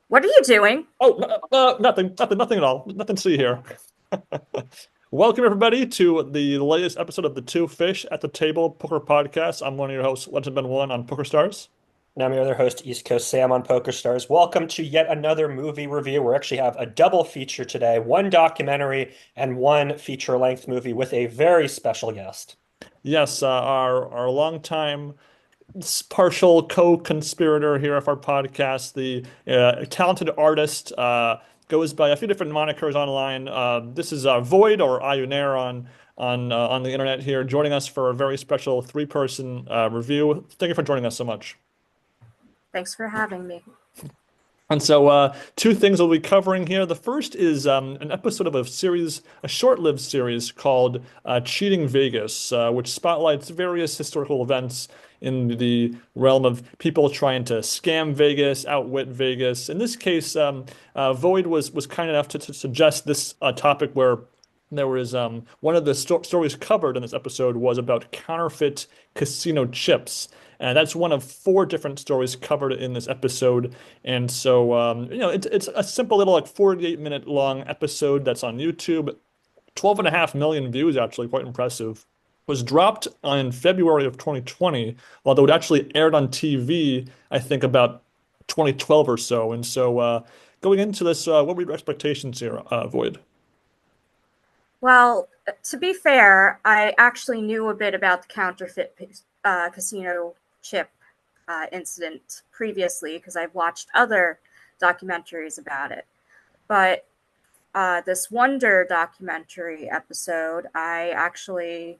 What are you doing? Nothing at all. Nothing to see here. Welcome everybody to the latest episode of the Two Fish at the Table Poker Podcast. I'm one of your hosts, Legend Ben One on Poker Stars. And I'm your other host, East Coast Sam on PokerStars. Welcome to yet another movie review. We actually have a double feature today, one documentary and one feature-length movie with a very special guest. Yes, our longtime partial co-conspirator here of our podcast, the talented artist, goes by a few different monikers online. This is Void or Aiuner on the internet here, joining us for a very special three-person review. Thank you for joining us so much. Thanks for having me. And so, two things we'll be covering here. The first is an episode of a short-lived series called Cheating Vegas, which spotlights various historical events in the realm of people trying to scam Vegas, outwit Vegas. In this case, Void was kind enough to suggest this topic where there was one of the stories covered in this episode was about counterfeit casino chips. And that's one of four different stories covered in this episode. And so, it's a simple little like 48-minute long episode that's on YouTube. 12.5 million views, actually, quite impressive. Was dropped in February of 2020, although it actually aired on TV, I think about 2012 or so. And so, going into this, what were your expectations here, Void? Well, to be fair, I actually knew a bit about the counterfeit casino chip incident previously because I've watched other documentaries about it. But this Wonder documentary episode, I actually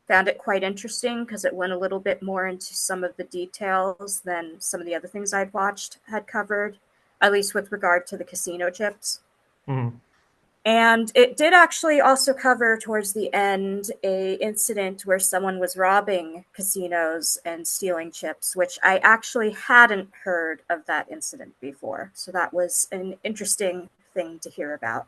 found it quite interesting because it went a little bit more into some of the details than some of the other things I'd watched had covered, at least with regard to the casino chips. Mhm. And it did actually also cover towards the end a incident where someone was robbing casinos and stealing chips, which I actually hadn't heard of that incident before. So that was an interesting thing to hear about.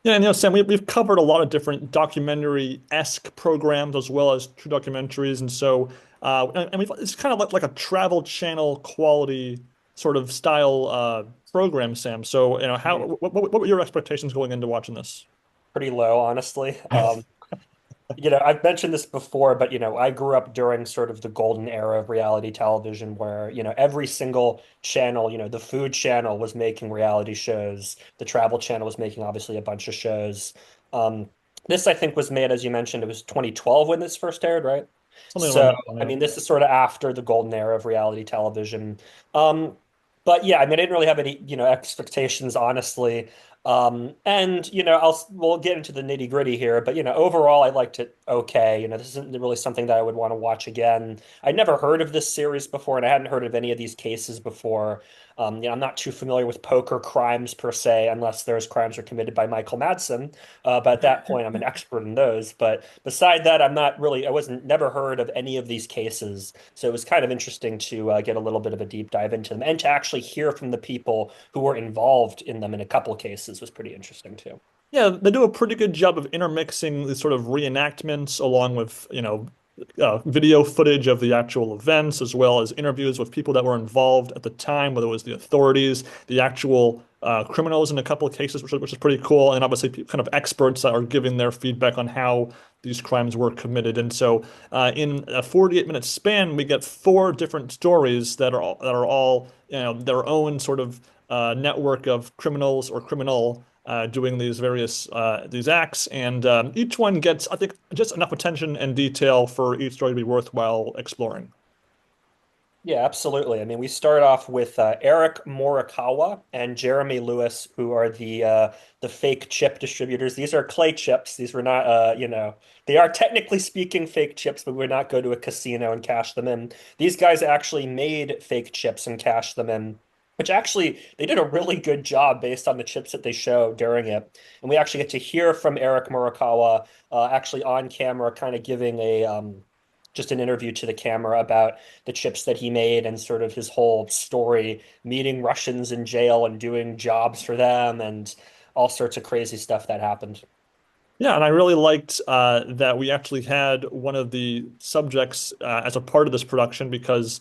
Yeah, and Sam, we've covered a lot of different documentary-esque programs as well as true documentaries, and so it's kind of like a travel channel quality sort of style program, Sam. So, how Mhm. what were your expectations going into watching this? Pretty low, honestly. I've mentioned this before, but I grew up during sort of the golden era of reality television where, every single channel, the food channel was making reality shows. The travel channel was making obviously a bunch of shows. Um, this I think was made, as you mentioned, it was 2012 when this first aired, right? Something around So, that I time, mean, this is sort of after the golden era of reality television. Um, but yeah, I mean, I didn't really have any, expectations, honestly. And we'll get into the nitty gritty here, but overall, I liked it okay. This isn't really something that I would want to watch again. I'd never heard of this series before, and I hadn't heard of any of these cases before. I'm not too familiar with poker crimes per se, unless those crimes are committed by Michael Madsen. But at that point, I'm an expert in those. But beside that, I wasn't never heard of any of these cases. So it was kind of interesting to get a little bit of a deep dive into them and to actually hear from the people who were involved in them in a couple of cases was pretty interesting too. yeah, they do a pretty good job of intermixing these sort of reenactments along with, video footage of the actual events, as well as interviews with people that were involved at the time, whether it was the authorities, the actual criminals in a couple of cases, which is pretty cool, and obviously kind of experts that are giving their feedback on how these crimes were committed. And so, in a 48-minute span, we get four different stories that are all their own sort of network of criminals or criminal doing these various these acts, and each one gets, I think, just enough attention and detail for each story to be worthwhile exploring. Yeah, absolutely. I mean, we start off with Eric Morikawa and Jeremy Lewis, who are the fake chip distributors. These are clay chips. These were not, they are technically speaking fake chips, but we would not go to a casino and cash them in. These guys actually made fake chips and cashed them in, which actually they did a really good job based on the chips that they show during it. And we actually get to hear from Eric Morikawa, actually on camera, kind of giving a just an interview to the camera about the chips that he made and sort of his whole story, meeting Russians in jail and doing jobs for them and all sorts of crazy stuff that happened. Yeah, and I really liked that we actually had one of the subjects as a part of this production because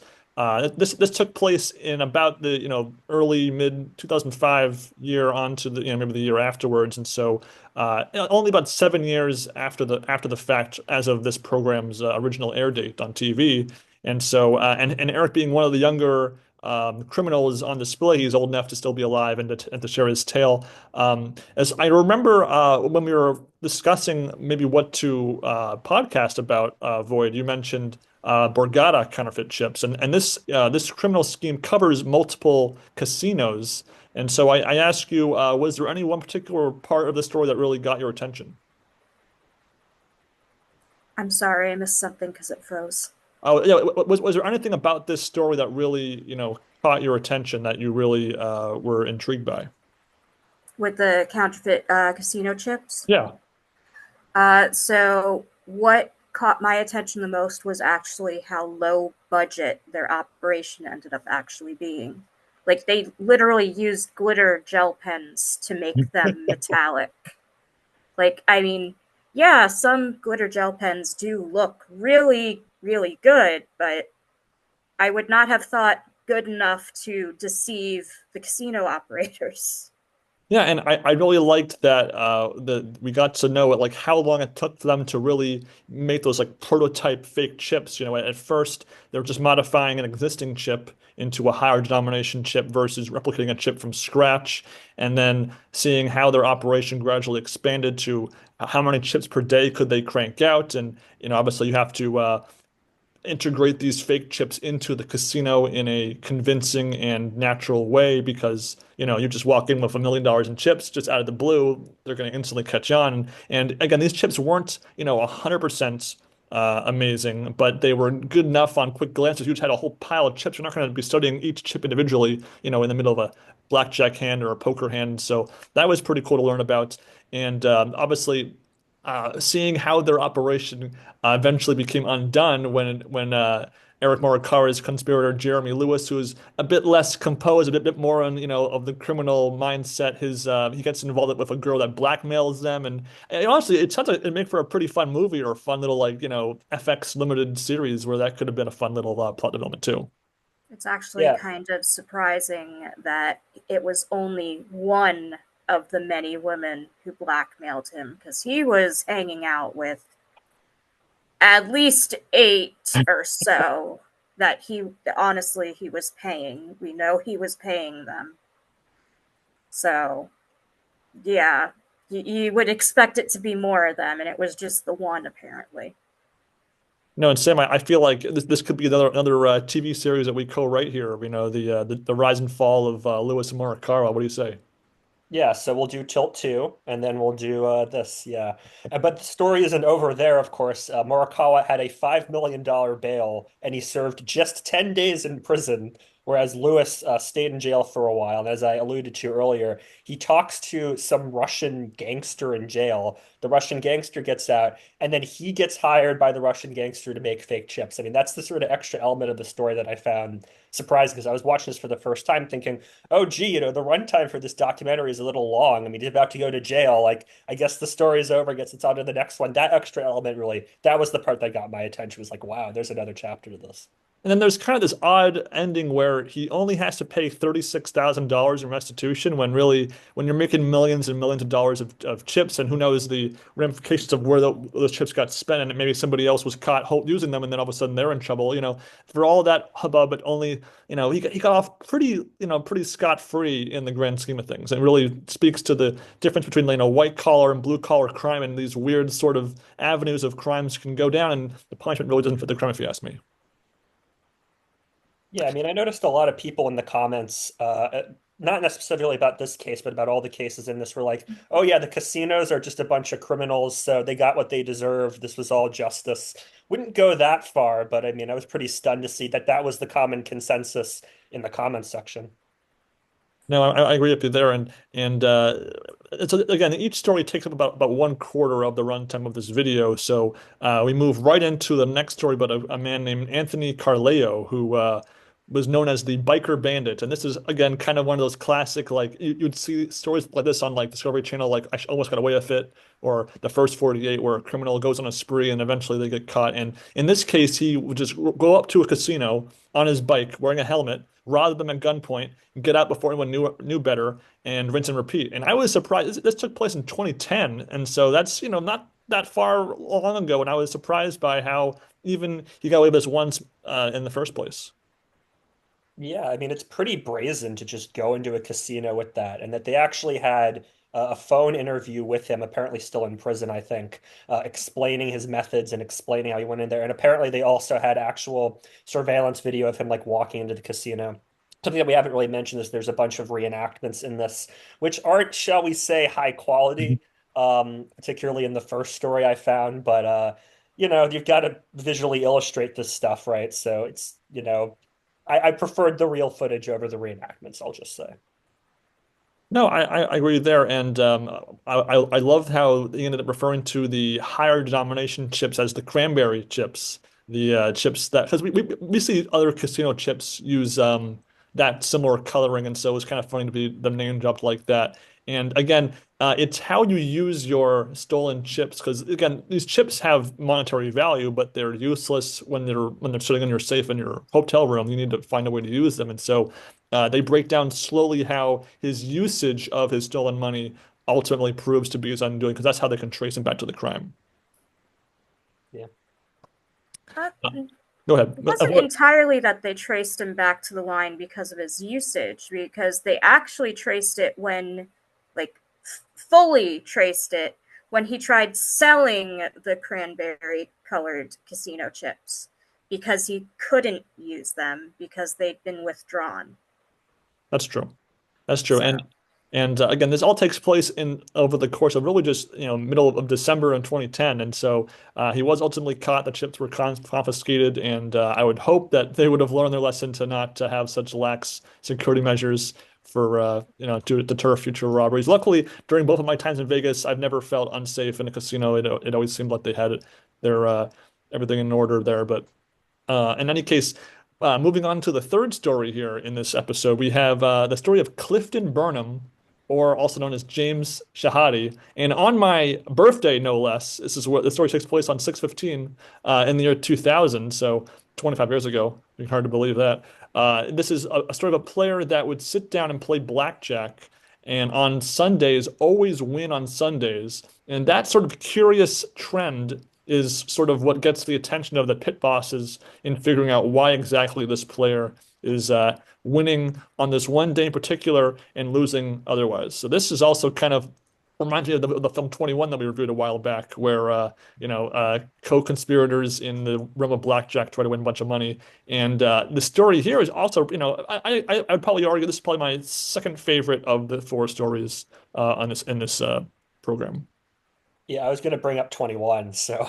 This took place in about the early mid 2005 year on to the maybe the year afterwards, and so only about 7 years after the fact as of this program's original air date on TV. And so and Eric being one of the younger criminals on display, he's old enough to still be alive and to share his tale. As I remember when we were discussing maybe what to podcast about Void, you mentioned Borgata counterfeit chips, and this criminal scheme covers multiple casinos. And so I ask you, was there any one particular part of the story that really got your attention? I'm sorry, I missed something because it froze. Oh, yeah. Was there anything about this story that really, caught your attention that you really were intrigued by? With the counterfeit casino chips. Yeah. So what caught my attention the most was actually how low budget their operation ended up actually being. Like they literally used glitter gel pens to make them metallic. Like, I mean, yeah, some glitter gel pens do look really, really good, but I would not have thought good enough to deceive the casino operators. Yeah, and I really liked that we got to know like how long it took for them to really make those like prototype fake chips. At first they were just modifying an existing chip into a higher denomination chip versus replicating a chip from scratch, and then seeing how their operation gradually expanded to how many chips per day could they crank out. And obviously you have to integrate these fake chips into the casino in a convincing and natural way because you just walk in with $1 million in chips just out of the blue, they're going to instantly catch on. And again, these chips weren't 100% amazing, but they were good enough on quick glances. You just had a whole pile of chips. You're not going to be studying each chip individually, in the middle of a blackjack hand or a poker hand. So that was pretty cool to learn about. And obviously seeing how their operation eventually became undone when Eric Morikawa's conspirator Jeremy Lewis, who's a bit less composed, a bit more on of the criminal mindset, his he gets involved with a girl that blackmails them, and honestly, it sounds like it'd make for a pretty fun movie or a fun little FX limited series where that could have been a fun little plot development too. It's actually Yeah. kind of surprising that it was only one of the many women who blackmailed him because he was hanging out with at least eight or so that he honestly he was paying. We know he was paying them. So, yeah, you would expect it to be more of them, and it was just the one apparently. No, and Sam, I feel like this could be another TV series that we co-write here. The rise and fall of Lewis and Morikawa. What do you say? Yeah, so we'll do Tilt 2, and then we'll do this. Yeah. But the story isn't over there, of course. Morikawa had a $5 million bail, and he served just 10 days in prison, whereas Lewis stayed in jail for a while. And as I alluded to earlier, he talks to some Russian gangster in jail. The Russian gangster gets out, and then he gets hired by the Russian gangster to make fake chips. I mean, that's the sort of extra element of the story that I found surprising because I was watching this for the first time thinking, oh, gee, the runtime for this documentary is a little long. I mean, he's about to go to jail. Like, I guess the story is over. I guess it's on to the next one. That extra element really, that was the part that got my attention. It was like, wow, there's another chapter to this. And then there's kind of this odd ending where he only has to pay $36,000 in restitution when you're making millions and millions of dollars of chips, and who knows the ramifications of where those chips got spent, and maybe somebody else was caught using them, and then all of a sudden they're in trouble. For all that hubbub, but only, he got off pretty scot-free in the grand scheme of things. And it really speaks to the difference between, white collar and blue collar crime and these weird sort of avenues of crimes can go down, and the punishment really doesn't fit the crime, if you ask me. Yeah, I mean, I noticed a lot of people in the comments, not necessarily about this case, but about all the cases in this were like, oh, yeah, the casinos are just a bunch of criminals, so they got what they deserved. This was all justice. Wouldn't go that far, but I mean, I was pretty stunned to see that that was the common consensus in the comments section. No, I agree with you there, and it's again each story takes up about one quarter of the runtime of this video. So we move right into the next story about a man named Anthony Carleo was known as the biker bandit. And this is again kind of one of those classic, like you'd see stories like this on like Discovery Channel, like I almost got away with it, or the first 48, where a criminal goes on a spree and eventually they get caught. And in this case, he would just go up to a casino on his bike wearing a helmet, rob them at gunpoint, get out before anyone knew better, and rinse and repeat. And I was surprised. This took place in 2010, and so that's not that far long ago. And I was surprised by how even he got away with this once in the first place. Yeah, I mean, it's pretty brazen to just go into a casino with that, and that they actually had a phone interview with him, apparently still in prison, I think, explaining his methods and explaining how he went in there. And apparently, they also had actual surveillance video of him like walking into the casino. Something that we haven't really mentioned is there's a bunch of reenactments in this, which aren't, shall we say, high quality, particularly in the first story I found. But you've got to visually illustrate this stuff, right? So it's, I preferred the real footage over the reenactments, I'll just say. No, I agree there, and I loved how they ended up referring to the higher denomination chips as the cranberry chips, the chips that because we see other casino chips use that similar coloring, and so it was kind of funny to be them name dropped like that. And again, it's how you use your stolen chips because again, these chips have monetary value, but they're useless when they're sitting in your safe in your hotel room. You need to find a way to use them, and so. They break down slowly how his usage of his stolen money ultimately proves to be his undoing, because that's how they can trace him back to the crime. Yeah. Uh, Uh, Go ahead. it wasn't entirely that they traced him back to the line because of his usage, because they actually traced it when, like, fully traced it when he tried selling the cranberry colored casino chips because he couldn't use them because they'd been withdrawn. That's true. That's true. So, And again, this all takes place in over the course of really just middle of December in 2010, and so he was ultimately caught. The chips were confiscated, and I would hope that they would have learned their lesson to not to have such lax security measures for to deter future robberies. Luckily, during both of my times in Vegas, I've never felt unsafe in a casino. It always seemed like they had their everything in order there, but. In any case, moving on to the third story here in this episode, we have the story of Clifton Burnham, or also known as James Shahadi. And on my birthday, no less, this is what the story takes place on 6/15 in the year 2000, so 25 years ago. It's hard to believe that. This is a story of a player that would sit down and play blackjack, and on Sundays, always win on Sundays. And that sort of curious trend is sort of what gets the attention of the pit bosses in figuring out why exactly this player is winning on this one day in particular and losing otherwise. So this is also kind of reminds me of the film 21 that we reviewed a while back, where co-conspirators in the realm of blackjack try to win a bunch of money. And the story here is also, I'd probably argue this is probably my second favorite of the four stories on this in this program. Yeah, I was going to bring up 21, so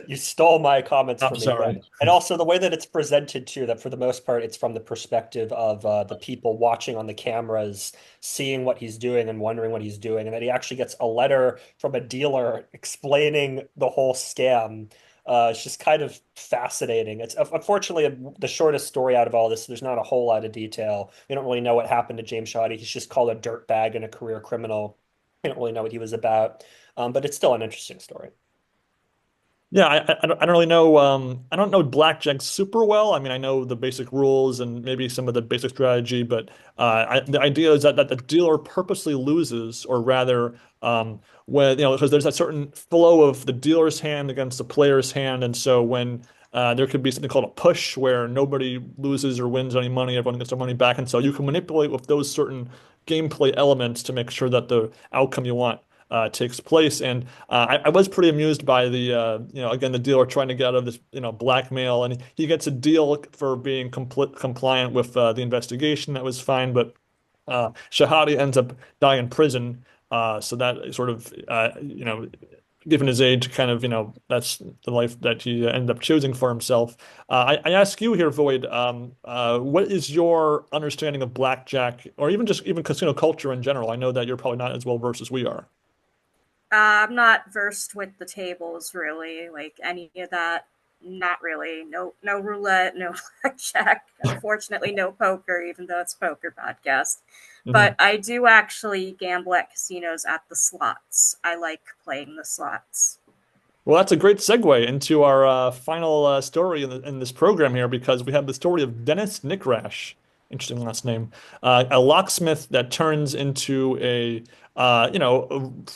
you stole my comments I'm from me sorry. then. And also the way that it's presented too, that for the most part, it's from the perspective of the people watching on the cameras, seeing what he's doing and wondering what he's doing. And then he actually gets a letter from a dealer explaining the whole scam. It's just kind of fascinating. It's unfortunately the shortest story out of all this. There's not a whole lot of detail. We don't really know what happened to James Shoddy. He's just called a dirtbag and a career criminal. We don't really know what he was about. But it's still an interesting story. Yeah, I don't really know. I don't know blackjack super well. I mean, I know the basic rules and maybe some of the basic strategy, but the idea is that the dealer purposely loses, or rather, when because there's a certain flow of the dealer's hand against the player's hand, and so when there could be something called a push where nobody loses or wins any money, everyone gets their money back, and so you can manipulate with those certain gameplay elements to make sure that the outcome you want takes place. And I was pretty amused by the, again, the dealer trying to get out of this, blackmail, and he gets a deal for being compliant with the investigation. That was fine, but Shahadi ends up dying in prison. So that sort of, given his age, kind of, that's the life that he ended up choosing for himself. I ask you here, Void, what is your understanding of blackjack, or even casino culture in general? I know that you're probably not as well versed as we are. I'm not versed with the tables really, like any of that. Not really. No, no roulette, no blackjack. Unfortunately, no poker, even though it's a poker podcast. But Mhm. I do actually gamble at casinos at the slots. I like playing the slots. Well, that's a great segue into our final story in this program here because we have the story of Dennis Nickrash. Interesting last name. A locksmith that turns into a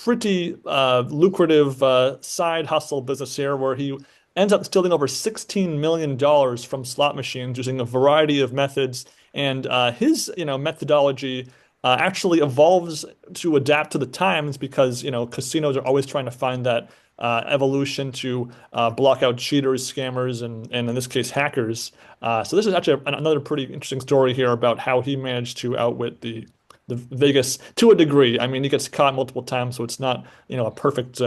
pretty lucrative side hustle business here where he ends up stealing over $16 million from slot machines using a variety of methods. And his, methodology actually evolves to adapt to the times because, casinos are always trying to find that evolution to block out cheaters, scammers, and in this case, hackers. So this is actually another pretty interesting story here about how he managed to outwit the Vegas to a degree. I mean, he gets caught multiple times, so it's not a perfect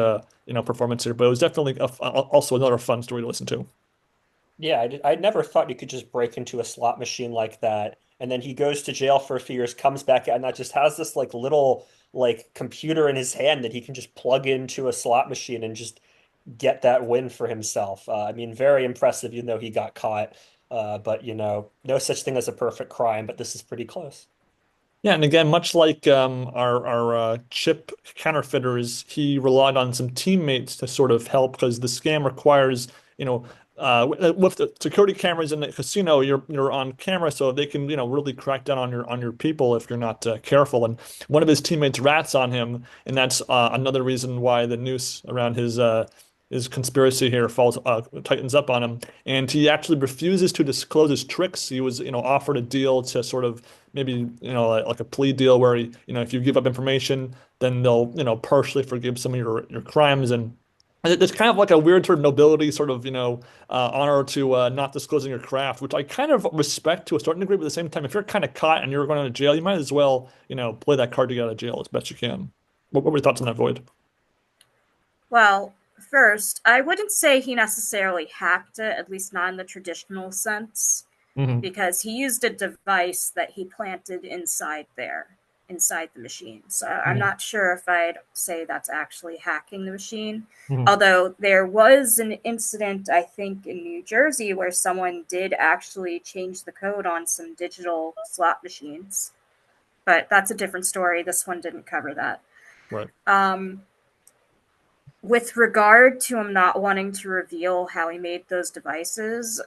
performance here, but it was definitely also another fun story to listen to. Yeah, I never thought you could just break into a slot machine like that. And then he goes to jail for a few years, comes back, and that just has this like little like computer in his hand that he can just plug into a slot machine and just get that win for himself. I mean, very impressive, even though he got caught. But no such thing as a perfect crime, but this is pretty close. Yeah, and again, much like our chip counterfeiters, he relied on some teammates to sort of help because the scam requires, with the security cameras in the casino, you're on camera, so they can, really crack down on your people if you're not careful. And one of his teammates rats on him, and that's another reason why the noose around his conspiracy here falls tightens up on him. And he actually refuses to disclose his tricks. He was, offered a deal to sort of maybe like a plea deal where if you give up information, then they'll partially forgive some of your crimes and it's kind of like a weird sort of nobility sort of honor to not disclosing your craft, which I kind of respect to a certain degree, but at the same time, if you're kind of caught and you're going to jail, you might as well play that card to get out of jail as best you can. What were your thoughts on that, Void? Well, first, I wouldn't say he necessarily hacked it, at least not in the traditional sense, Hmm. because he used a device that he planted inside the machine. So I'm Hmm. not sure if I'd say that's actually hacking the machine. Hmm. Although there was an incident, I think, in New Jersey where someone did actually change the code on some digital slot machines. But that's a different story. This one didn't cover that. Right. Um, with regard to him not wanting to reveal how he made those devices,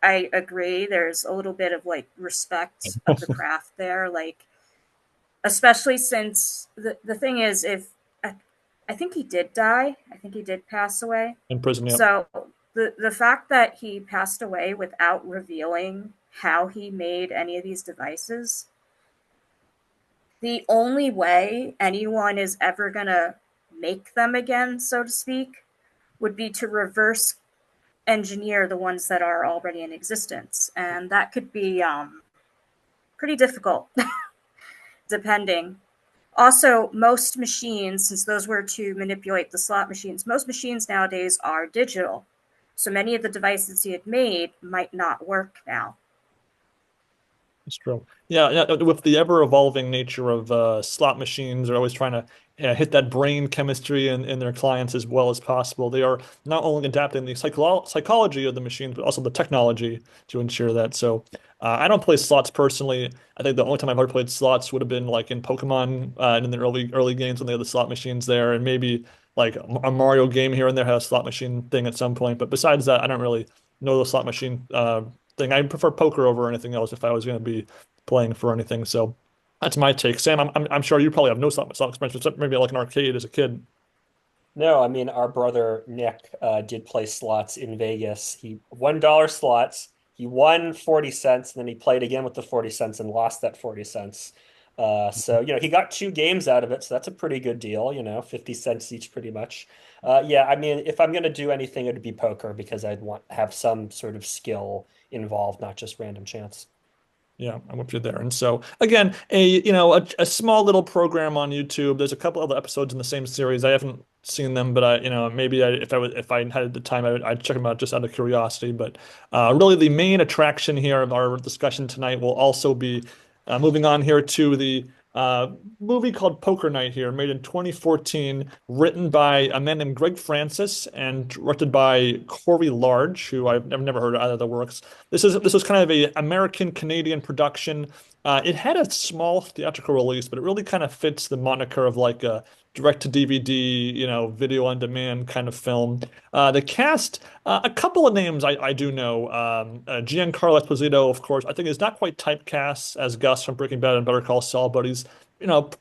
I agree. There's a little bit of like respect of the craft there, like especially since the thing is, if I think he did die, I think he did pass away. In prison, yeah. So the fact that he passed away without revealing how he made any of these devices, the only way anyone is ever gonna make them again, so to speak, would be to reverse engineer the ones that are already in existence. And that could be pretty difficult, depending. Also, most machines, since those were to manipulate the slot machines, most machines nowadays are digital. So many of the devices he had made might not work now. It's true. Yeah, yeah, with the ever-evolving nature of slot machines, they're always trying to hit that brain chemistry in their clients as well as possible. They are not only adapting the psychology of the machines, but also the technology to ensure that. So, I don't play slots personally. I think the only time I've ever played slots would have been like in Pokemon and in the early games when they had the slot machines there, and maybe like a Mario game here and there had a slot machine thing at some point. But besides that, I don't really know the slot machine thing. I prefer poker over anything else if I was going to be playing for anything. So that's my take. Sam, I'm sure you probably have no slot experience, except maybe like an arcade as a kid. No, I mean our brother Nick did play slots in Vegas. He $1 slots. He won 40 cents, and then he played again with the 40 cents and lost that 40 cents. So he got two games out of it, so that's a pretty good deal, 50 cents each pretty much. Yeah, I mean, if I'm gonna do anything, it'd be poker because I'd want have some sort of skill involved, not just random chance. Yeah, I'm with you there. And so again, a small little program on YouTube. There's a couple other episodes in the same series. I haven't seen them, but maybe if I had the time, I'd check them out just out of curiosity. But really, the main attraction here of our discussion tonight will also be moving on here to the Uh, Movie called Poker Night here, made in 2014, written by a man named Greg Francis and directed by Corey Large, who I've never heard of either of the works. This was kind of a American Canadian production. It had a small theatrical release, but it really kind of fits the moniker of like a direct to DVD, video on demand kind of film. The cast, a couple of names I do know. Giancarlo Esposito, of course, I think is not quite typecast as Gus from Breaking Bad and Better Call Saul, but he's,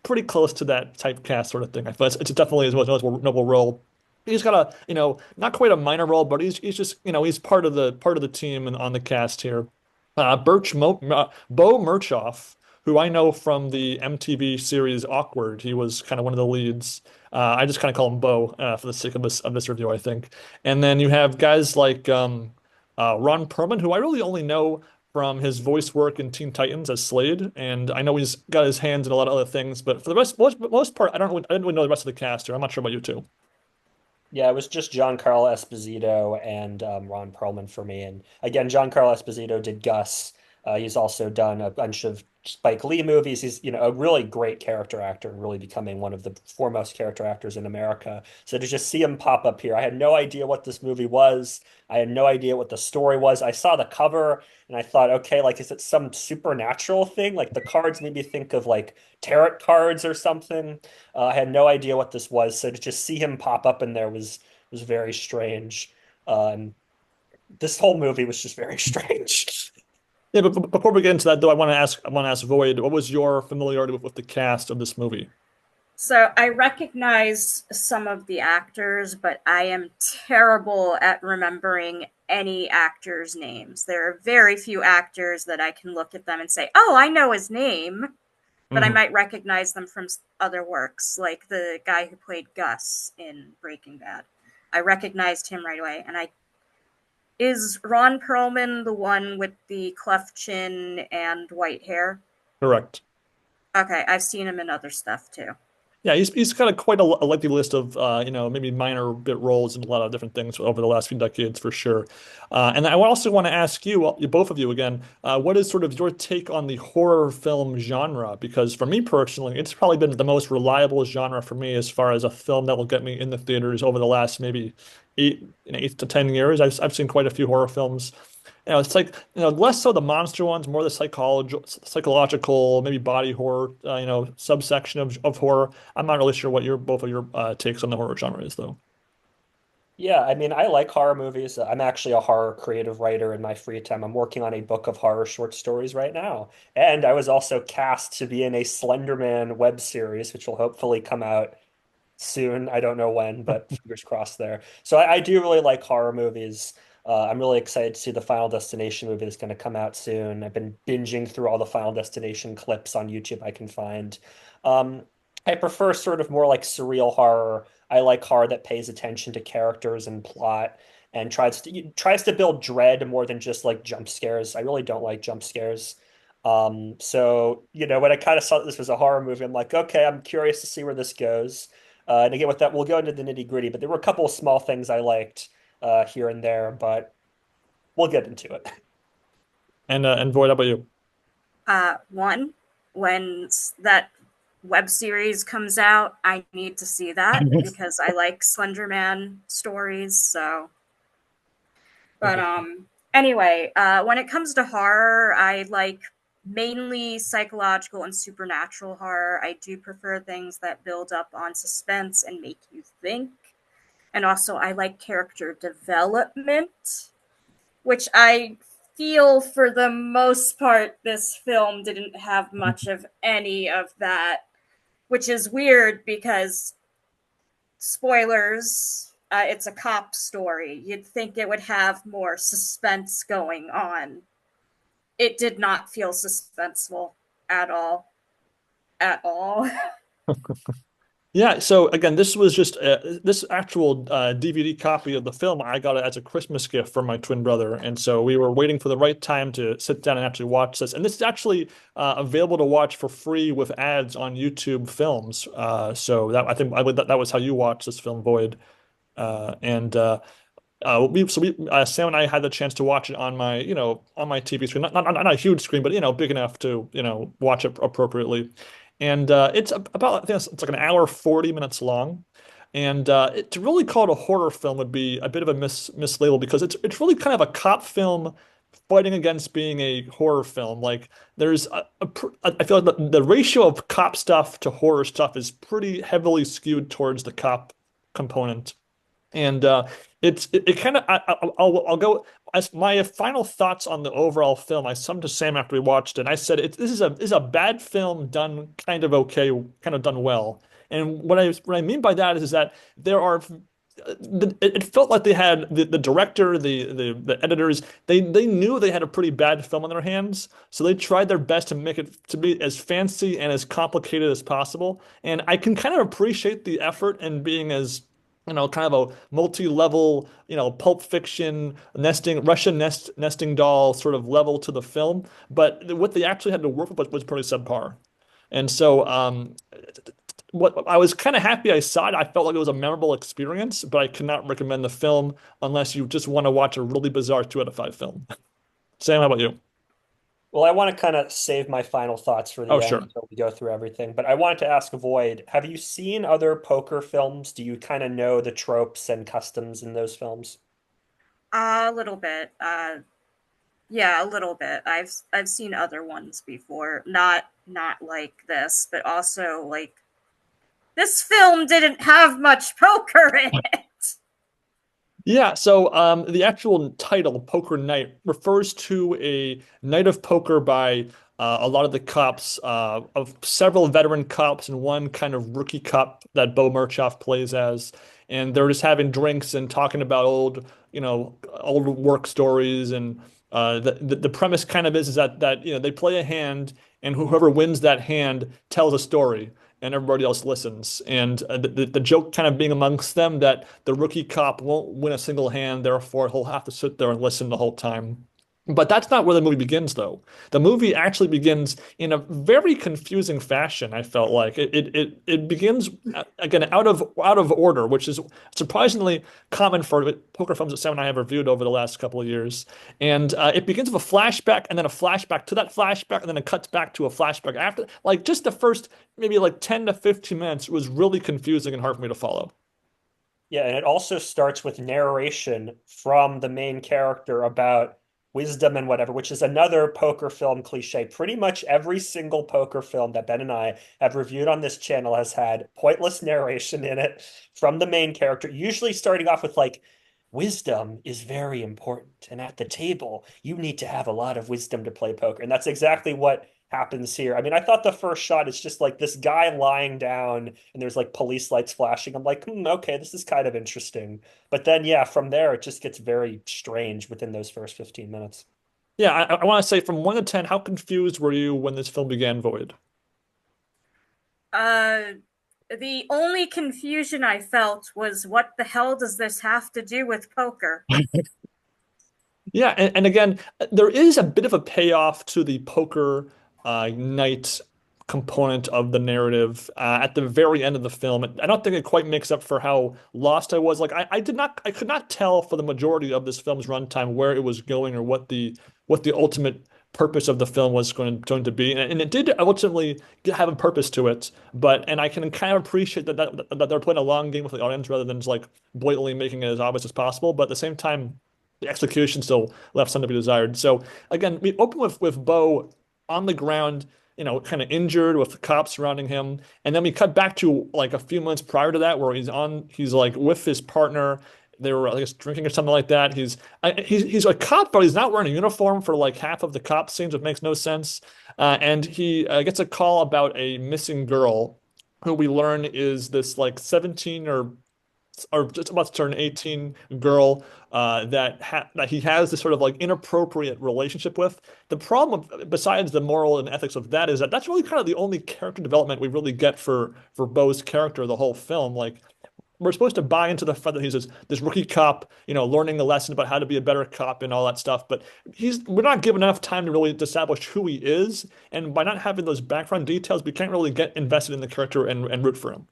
pretty close to that typecast sort of thing. I feel it's definitely his most notable role. He's got a, not quite a minor role, but he's just, he's part of the team and on the cast here. Bo Murchoff, who I know from the MTV series Awkward. He was kind of one of the leads. I just kind of call him Bo for the sake of this review, I think. And then you have guys like Ron Perlman, who I really only know from his voice work in Teen Titans as Slade, and I know he's got his hands in a lot of other things. But for the most part, I didn't really know the rest of the cast here. I'm not sure about you two. Yeah, it was just Giancarlo Esposito and Ron Perlman for me. And again, Giancarlo Esposito did Gus. He's also done a bunch of Spike Lee movies. He's, a really great character actor and really becoming one of the foremost character actors in America. So to just see him pop up here, I had no idea what this movie was. I had no idea what the story was. I saw the cover and I thought, okay, like, is it some supernatural thing? Like the cards made me think of like tarot cards or something. I had no idea what this was, so to just see him pop up in there was very strange. And this whole movie was just very strange. Yeah, but before we get into that, though, I want to ask Void, what was your familiarity with the cast of this movie? So I recognize some of the actors, but I am terrible at remembering any actors' names. There are very few actors that I can look at them and say, "Oh, I know his name," but I Mhm. might recognize them from other works, like the guy who played Gus in Breaking Bad. I recognized him right away, and I is Ron Perlman the one with the cleft chin and white hair? Correct. Okay, I've seen him in other stuff too. Yeah, he's got a lengthy list of maybe minor bit roles in a lot of different things over the last few decades for sure. And I also want to ask you, well, both of you again, what is sort of your take on the horror film genre? Because for me personally, it's probably been the most reliable genre for me as far as a film that will get me in the theaters over the last maybe 8 to 10 years. I've seen quite a few horror films. It's like, less so the monster ones, more the psychological, maybe body horror, subsection of horror. I'm not really sure what your both of your takes on the horror genre is, though. Yeah, I mean, I like horror movies. I'm actually a horror creative writer in my free time. I'm working on a book of horror short stories right now. And I was also cast to be in a Slenderman web series, which will hopefully come out soon. I don't know when, but fingers crossed there. So I do really like horror movies. I'm really excited to see the Final Destination movie that's going to come out soon. I've been binging through all the Final Destination clips on YouTube I can find. Um, I prefer sort of more like surreal horror. I like horror that pays attention to characters and plot and tries to build dread more than just like jump scares. I really don't like jump scares. So when I kind of saw that this was a horror movie, I'm like, okay, I'm curious to see where this goes. And again, with that, we'll go into the nitty gritty, but there were a couple of small things I liked here and there, but we'll get into it. And Void, how about you? One, when that web series comes out, I need to see that because I like Slenderman stories. So, but Okay. anyway, when it comes to horror, I like mainly psychological and supernatural horror. I do prefer things that build up on suspense and make you think. And also, I like character development, which I feel for the most part this film didn't have much of any of that, which is weird because spoilers, it's a cop story. You'd think it would have more suspense going on. It did not feel suspenseful at all. At all. Yeah, so again, this was just this actual DVD copy of the film. I got it as a Christmas gift from my twin brother, and so we were waiting for the right time to sit down and actually watch this. And this is actually available to watch for free with ads on YouTube Films. So that I think that was how you watched this film, Void. And Sam and I had the chance to watch it on my TV screen, not a huge screen, but big enough to watch it appropriately. And it's about, I think it's like an hour 40 minutes long. And to really call it a horror film would be a bit of a mislabel because it's really kind of a cop film fighting against being a horror film. Like there's I feel like the ratio of cop stuff to horror stuff is pretty heavily skewed towards the cop component. And it kind of I'll go as my final thoughts on the overall film. I summed to Sam after we watched it. And I said this is a bad film done kind of okay, kind of done well. And what I mean by that is that there are it felt like they had the director, the editors, they knew they had a pretty bad film on their hands, so they tried their best to make it to be as fancy and as complicated as possible. And I can kind of appreciate the effort and being as kind of a multi-level, Pulp Fiction nesting doll sort of level to the film. But what they actually had to work with was pretty subpar. And so, what I was kind of happy I saw it. I felt like it was a memorable experience, but I cannot recommend the film unless you just want to watch a really bizarre 2 out of 5 film. Sam, how about you? Well, I want to kind of save my final thoughts for Oh, the end sure. until we go through everything. But I wanted to ask Void, have you seen other poker films? Do you kind of know the tropes and customs in those films? A little bit. Yeah, a little bit. I've seen other ones before. Not like this, but also like this film didn't have much poker in it. Yeah, so the actual title, Poker Night, refers to a night of poker by a lot of the cops, of several veteran cops and one kind of rookie cop that Bo Murchoff plays as. And they're just having drinks and talking about old work stories. And the premise kind of is that they play a hand, and whoever wins that hand tells a story and everybody else listens. And the joke kind of being amongst them that the rookie cop won't win a single hand, therefore he'll have to sit there and listen the whole time. But that's not where the movie begins, though. The movie actually begins in a very confusing fashion. I felt like it begins again out of order, which is surprisingly common for poker films that Sam and I have reviewed over the last couple of years. And it begins with a flashback, and then a flashback to that flashback, and then it cuts back to a flashback after. Like just the first maybe like 10 to 15 minutes was really confusing and hard for me to follow. Yeah, and it also starts with narration from the main character about wisdom and whatever, which is another poker film cliche. Pretty much every single poker film that Ben and I have reviewed on this channel has had pointless narration in it from the main character, usually starting off with like, wisdom is very important. And at the table, you need to have a lot of wisdom to play poker. And that's exactly what happens here. I mean, I thought the first shot is just like this guy lying down and there's like police lights flashing. I'm like, okay, this is kind of interesting. But then, yeah, from there, it just gets very strange within those first 15 minutes. Yeah, I want to say from 1 to 10, how confused were you when this film began, Void? Uh, the only confusion I felt was what the hell does this have to do with poker? Yeah, and again, there is a bit of a payoff to the poker night component of the narrative at the very end of the film. I don't think it quite makes up for how lost I was. Like I could not tell for the majority of this film's runtime where it was going or what the ultimate purpose of the film was going to be. And it did ultimately have a purpose to it, and I can kind of appreciate that they're playing a long game with the audience rather than just like blatantly making it as obvious as possible. But at the same time, the execution still left some to be desired. So again, we open with Bo on the ground, kind of injured with the cops surrounding him, and then we cut back to like a few months prior to that, where he's like with his partner. They were, I guess, drinking or something like that. He's a cop, but he's not wearing a uniform for like half of the cop scenes, which makes no sense. And he gets a call about a missing girl, who we learn is this like 17 or just about to turn 18 girl that he has this sort of like inappropriate relationship with. The problem, besides the moral and ethics of that, is that that's really kind of the only character development we really get for Bo's character the whole film. Like we're supposed to buy into the fact that he's this rookie cop, learning a lesson about how to be a better cop and all that stuff. But we're not given enough time to really establish who he is, and by not having those background details, we can't really get invested in the character and root for him.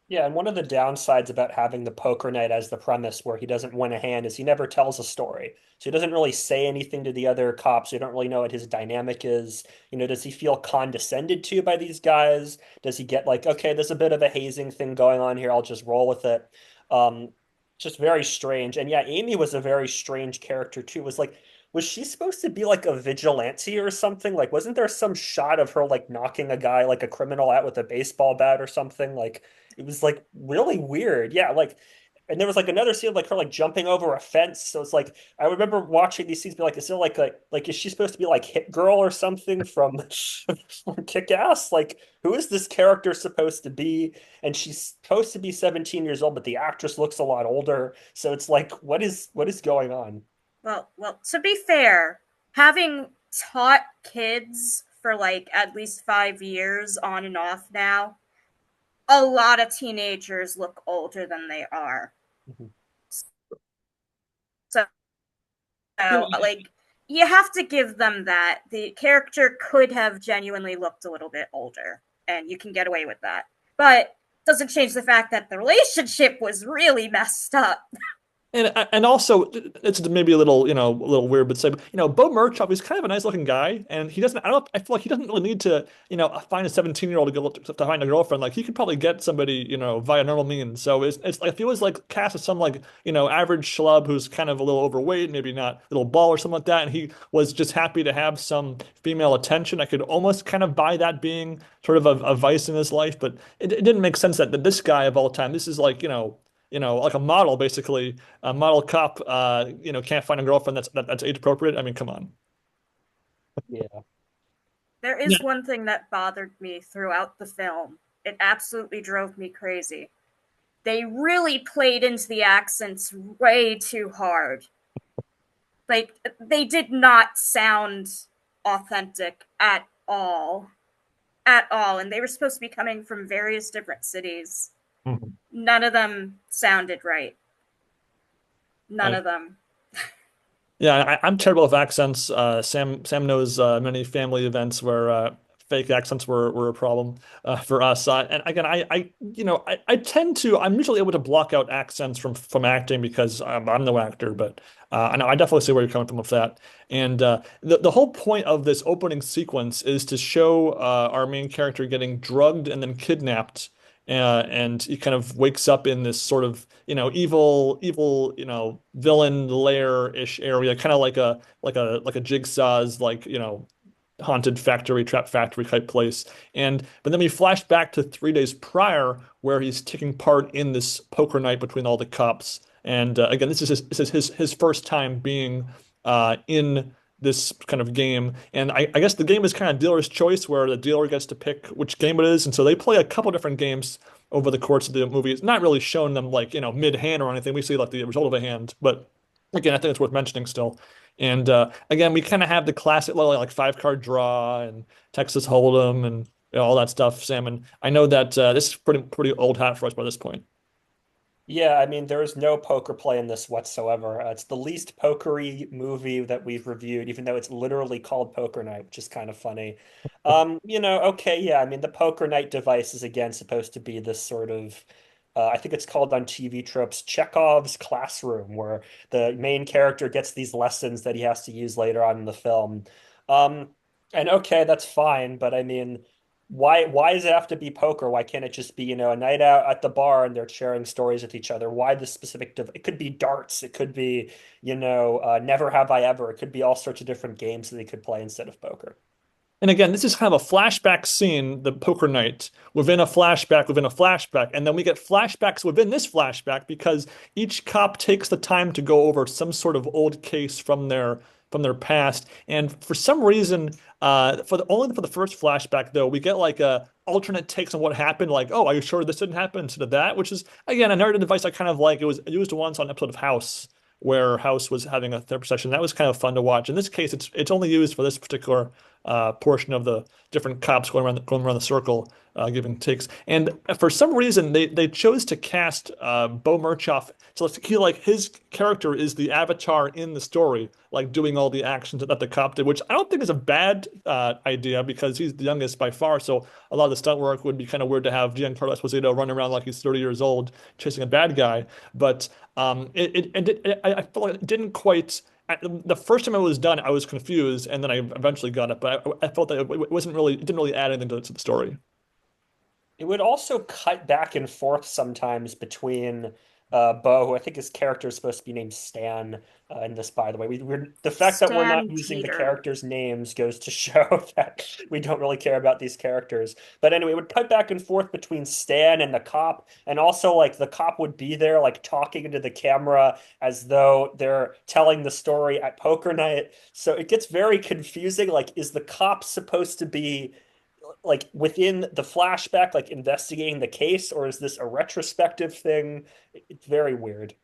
Yeah, and one of the downsides about having the poker night as the premise where he doesn't win a hand is he never tells a story. So he doesn't really say anything to the other cops. You don't really know what his dynamic is. Does he feel condescended to by these guys? Does he get like, okay, there's a bit of a hazing thing going on here. I'll just roll with it. Um, just very strange. And yeah, Amy was a very strange character too. It was like, was she supposed to be like a vigilante or something? Like, wasn't there some shot of her like knocking a guy, like a criminal out with a baseball bat or something? Like, it was like really weird. Yeah, like and there was like another scene of like her like jumping over a fence. So it's like I remember watching these scenes be like, is there like is she supposed to be like Hit Girl or something from, from Kick Ass? Like, who is this character supposed to be? And she's supposed to be 17 years old, but the actress looks a lot older. So it's like, what is going on? Well, to be fair, having taught kids for like at least 5 years on and off now, a lot of teenagers look older than they are. Mhm. So, You know, like, you have to give them that. The character could have genuinely looked a little bit older, and you can get away with that. But doesn't change the fact that the relationship was really messed up. and also it's maybe a little a little weird, but say Bo Murchop is kind of a nice looking guy, and he doesn't. I feel like he doesn't really need to find a 17-year-old to find a girlfriend. Like he could probably get somebody via normal means. So it's like if he was like cast as some like average schlub who's kind of a little overweight, maybe not a little ball or something like that, and he was just happy to have some female attention, I could almost kind of buy that being sort of a vice in his life. But it didn't make sense that this guy of all time, this is like like a model, basically, a model cop, can't find a girlfriend that's age appropriate. I mean, come on. Yeah. There Yeah. is one thing that bothered me throughout the film. It absolutely drove me crazy. They really played into the accents way too hard. Like, they did not sound authentic at all. At all. And they were supposed to be coming from various different cities. Mhm. None of them sounded right. None I, of them. yeah, I'm terrible with accents. Sam knows many family events where fake accents were a problem for us. And again, I tend to I'm usually able to block out accents from acting because I'm no actor, but I know I definitely see where you're coming from with that. And the whole point of this opening sequence is to show our main character getting drugged and then kidnapped. And he kind of wakes up in this sort of, evil, villain lair-ish area, kind of like a Jigsaw's like, haunted factory, trap factory type place. But then we flash back to 3 days prior where he's taking part in this poker night between all the cops. And again, this is his first time being in this kind of game. And I guess the game is kind of dealer's choice where the dealer gets to pick which game it is. And so they play a couple different games over the course of the movie. It's not really showing them like, mid-hand or anything. We see like the result of a hand. But again, I think it's worth mentioning still. And again, we kind of have the classic like five-card draw and Texas Hold'em and all that stuff, Sam. And I know that this is pretty old hat for us by this point. Yeah, I mean, there is no poker play in this whatsoever. It's the least pokery movie that we've reviewed, even though it's literally called Poker Night, which is kind of funny. Okay, yeah, I mean, the Poker Night device is again supposed to be this sort of, I think it's called on TV tropes, Chekhov's classroom, where the main character gets these lessons that he has to use later on in the film. Um, and okay, that's fine, but I mean, why does it have to be poker? Why can't it just be, a night out at the bar and they're sharing stories with each other? Why the specific it could be darts, it could be, never have I ever. It could be all sorts of different games that they could play instead of poker. And again, this is kind of a flashback scene, the poker night, within a flashback, within a flashback. And then we get flashbacks within this flashback because each cop takes the time to go over some sort of old case from their past. And for some reason, only for the first flashback though, we get like a alternate takes on what happened. Like, oh, are you sure this didn't happen instead of that? Which is again a narrative device I kind of like. It was used once on an episode of House where House was having a therapy session. That was kind of fun to watch. In this case, it's only used for this particular portion of the different cops going around the circle, giving takes. And for some reason, they chose to cast Bo Murchoff. So he like his character is the avatar in the story, like doing all the actions that the cop did, which I don't think is a bad idea because he's the youngest by far. So a lot of the stunt work would be kind of weird to have Giancarlo Esposito run around like he's 30 years old chasing a bad guy. But I felt like it didn't quite. The first time it was done, I was confused, and then I eventually got it. But I felt that it wasn't really, it didn't really add anything to the story. It would also cut back and forth sometimes between Bo, who I think his character is supposed to be named Stan in this, by the way. The fact that we're not Stan using the Peter. characters' names goes to show that we don't really care about these characters. But anyway, it would cut back and forth between Stan and the cop, and also like the cop would be there, like talking into the camera as though they're telling the story at poker night. So it gets very confusing. Like, is the cop supposed to be like within the flashback, like investigating the case, or is this a retrospective thing? It's very weird.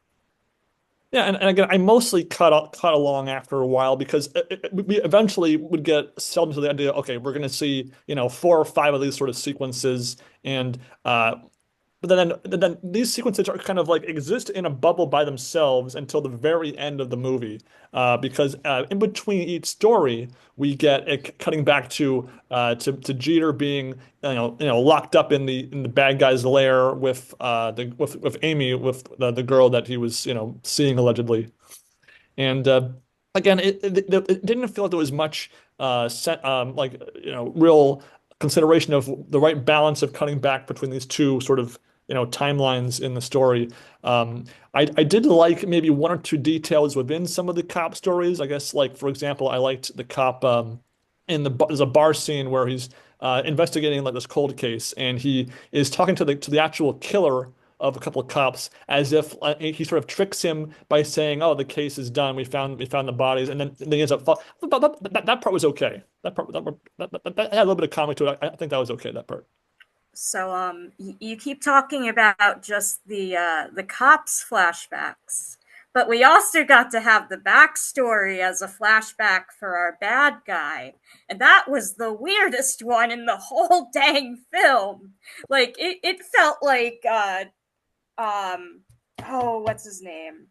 Yeah, and again, I mostly cut along after a while because we eventually would get settled into the idea. Okay, we're going to see, 4 or 5 of these sort of sequences, and but then these sequences are kind of like exist in a bubble by themselves until the very end of the movie, because in between each story we get it cutting back to Jeter being locked up in the bad guy's lair with with Amy, with the girl that he was seeing allegedly. And again, it didn't feel like there was much like real consideration of the right balance of cutting back between these two sort of timelines in the story. I did like maybe 1 or 2 details within some of the cop stories. I guess, like for example, I liked the cop there's a bar scene where he's investigating like this cold case, and he is talking to the actual killer of a couple of cops as if he sort of tricks him by saying, "Oh, the case is done. We found the bodies," and then he ends up that part was okay. That had a little bit of comedy to it. I think that was okay. That part. So you keep talking about just the cops flashbacks, but we also got to have the backstory as a flashback for our bad guy, and that was the weirdest one in the whole dang film. Like it felt like oh, what's his name?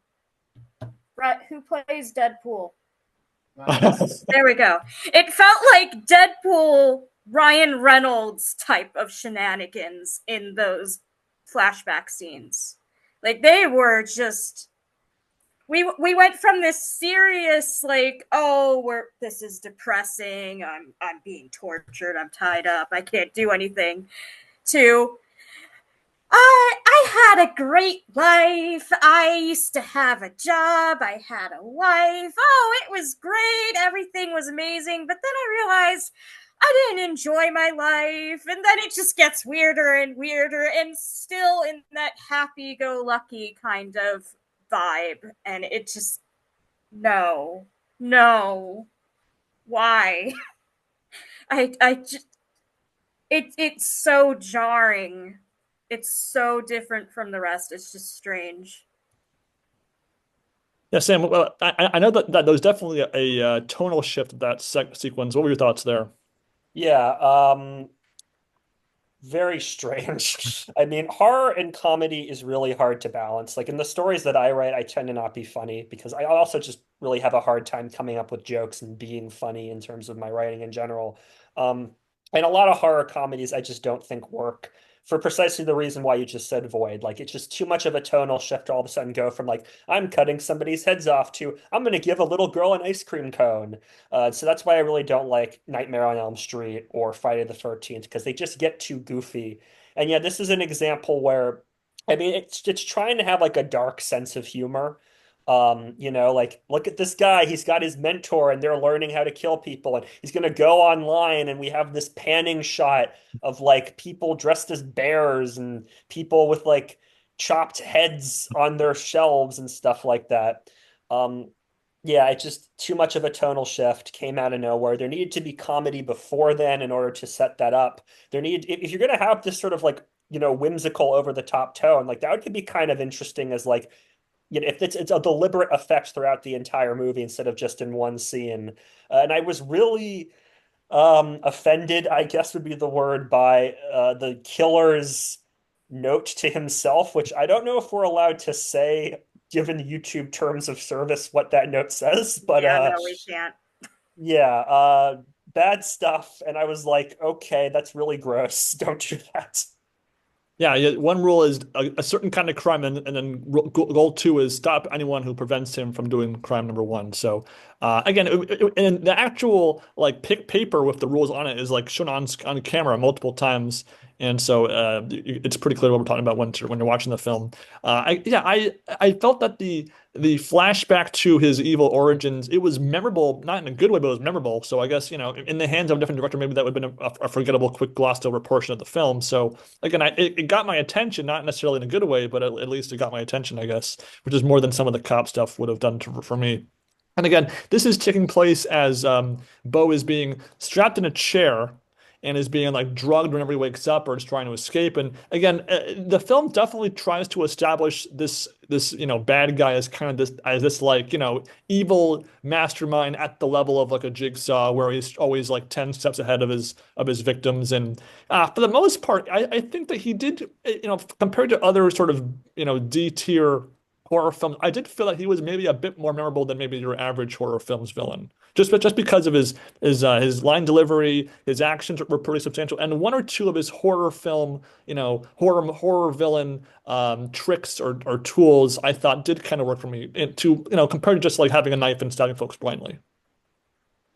Brett, who plays Deadpool? There we go. It felt like Deadpool, Ryan Reynolds type of shenanigans in those flashback scenes. Like they were just we went from this serious like, oh, we're this is depressing, I'm being tortured, I'm tied up, I can't do anything, to I had a great life. I used to have a job. I had a wife. Oh, it was great. Everything was amazing. But then I realized I didn't enjoy my life. And then it just gets weirder and weirder and still in that happy go lucky kind of vibe. And it just, no, no. Why? I just, it's so jarring. It's so different from the rest. It's just strange. Yeah, Sam. Well, I know that there was definitely a tonal shift of that sequence. What were your thoughts there? Yeah, very strange. I mean, horror and comedy is really hard to balance. Like in the stories that I write, I tend to not be funny because I also just really have a hard time coming up with jokes and being funny in terms of my writing in general. Um, and a lot of horror comedies I just don't think work for precisely the reason why you just said Void. Like it's just too much of a tonal shift to all of a sudden go from like I'm cutting somebody's heads off to I'm going to give a little girl an ice cream cone. So that's why I really don't like Nightmare on Elm Street or Friday the 13th because they just get too goofy. And yeah, this is an example where, I mean, it's trying to have like a dark sense of humor. Like look at this guy, he's got his mentor and they're learning how to kill people and he's going to go online and we have this panning shot of like people dressed as bears and people with like chopped heads on their shelves and stuff like that. Um, yeah, it's just too much of a tonal shift came out of nowhere. There needed to be comedy before then in order to set that up. If you're going to have this sort of like, whimsical over the top tone, like that could be kind of interesting as like, if it's a deliberate effect throughout the entire movie instead of just in one scene. And I was really Offended, I guess would be the word, by the killer's note to himself, which I don't know if we're allowed to say, given YouTube terms of service, what that note says, but Yeah, no, we can't. yeah, bad stuff. And I was like, okay, that's really gross. Don't do that. Yeah, yeah. One rule is a certain kind of crime, and then goal two is stop anyone who prevents him from doing crime number one. So, again, and the actual like pick paper with the rules on it is like shown on camera multiple times, and so it's pretty clear what we're talking about when you're watching the film. I felt that the flashback to his evil origins, it was memorable, not in a good way, but it was memorable. So I guess, in the hands of a different director, maybe that would have been a forgettable, quick glossed over portion of the film. So again, it got my attention, not necessarily in a good way, but at least it got my attention, I guess, which is more than some of the cop stuff would have done for me. And again, this is taking place as Bo is being strapped in a chair and is being like drugged whenever he wakes up or is trying to escape. And again, the film definitely tries to establish this bad guy as kind of this like evil mastermind at the level of like a jigsaw, where he's always like 10 steps ahead of his victims. And for the most part, I think that he did, compared to other sort of D tier horror films, I did feel that he was maybe a bit more memorable than maybe your average horror film's villain. Just because of his line delivery, his actions were pretty substantial, and one or two of his horror film, horror villain tricks or tools, I thought did kind of work for me. Compared to just like having a knife and stabbing folks blindly.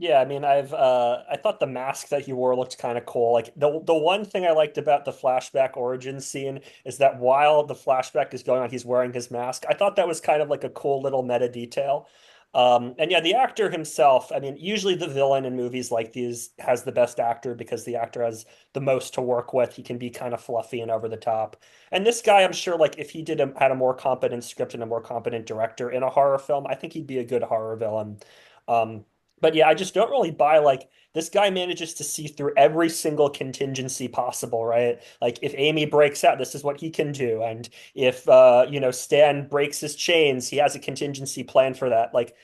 Yeah, I mean, I thought the mask that he wore looked kind of cool. Like the one thing I liked about the flashback origin scene is that while the flashback is going on, he's wearing his mask. I thought that was kind of like a cool little meta detail. And yeah, the actor himself, I mean, usually the villain in movies like these has the best actor because the actor has the most to work with. He can be kind of fluffy and over the top. And this guy, I'm sure, like if he had a more competent script and a more competent director in a horror film, I think he'd be a good horror villain. Um, but yeah, I just don't really buy like this guy manages to see through every single contingency possible, right? Like if Amy breaks out, this is what he can do. And if Stan breaks his chains, he has a contingency plan for that. Like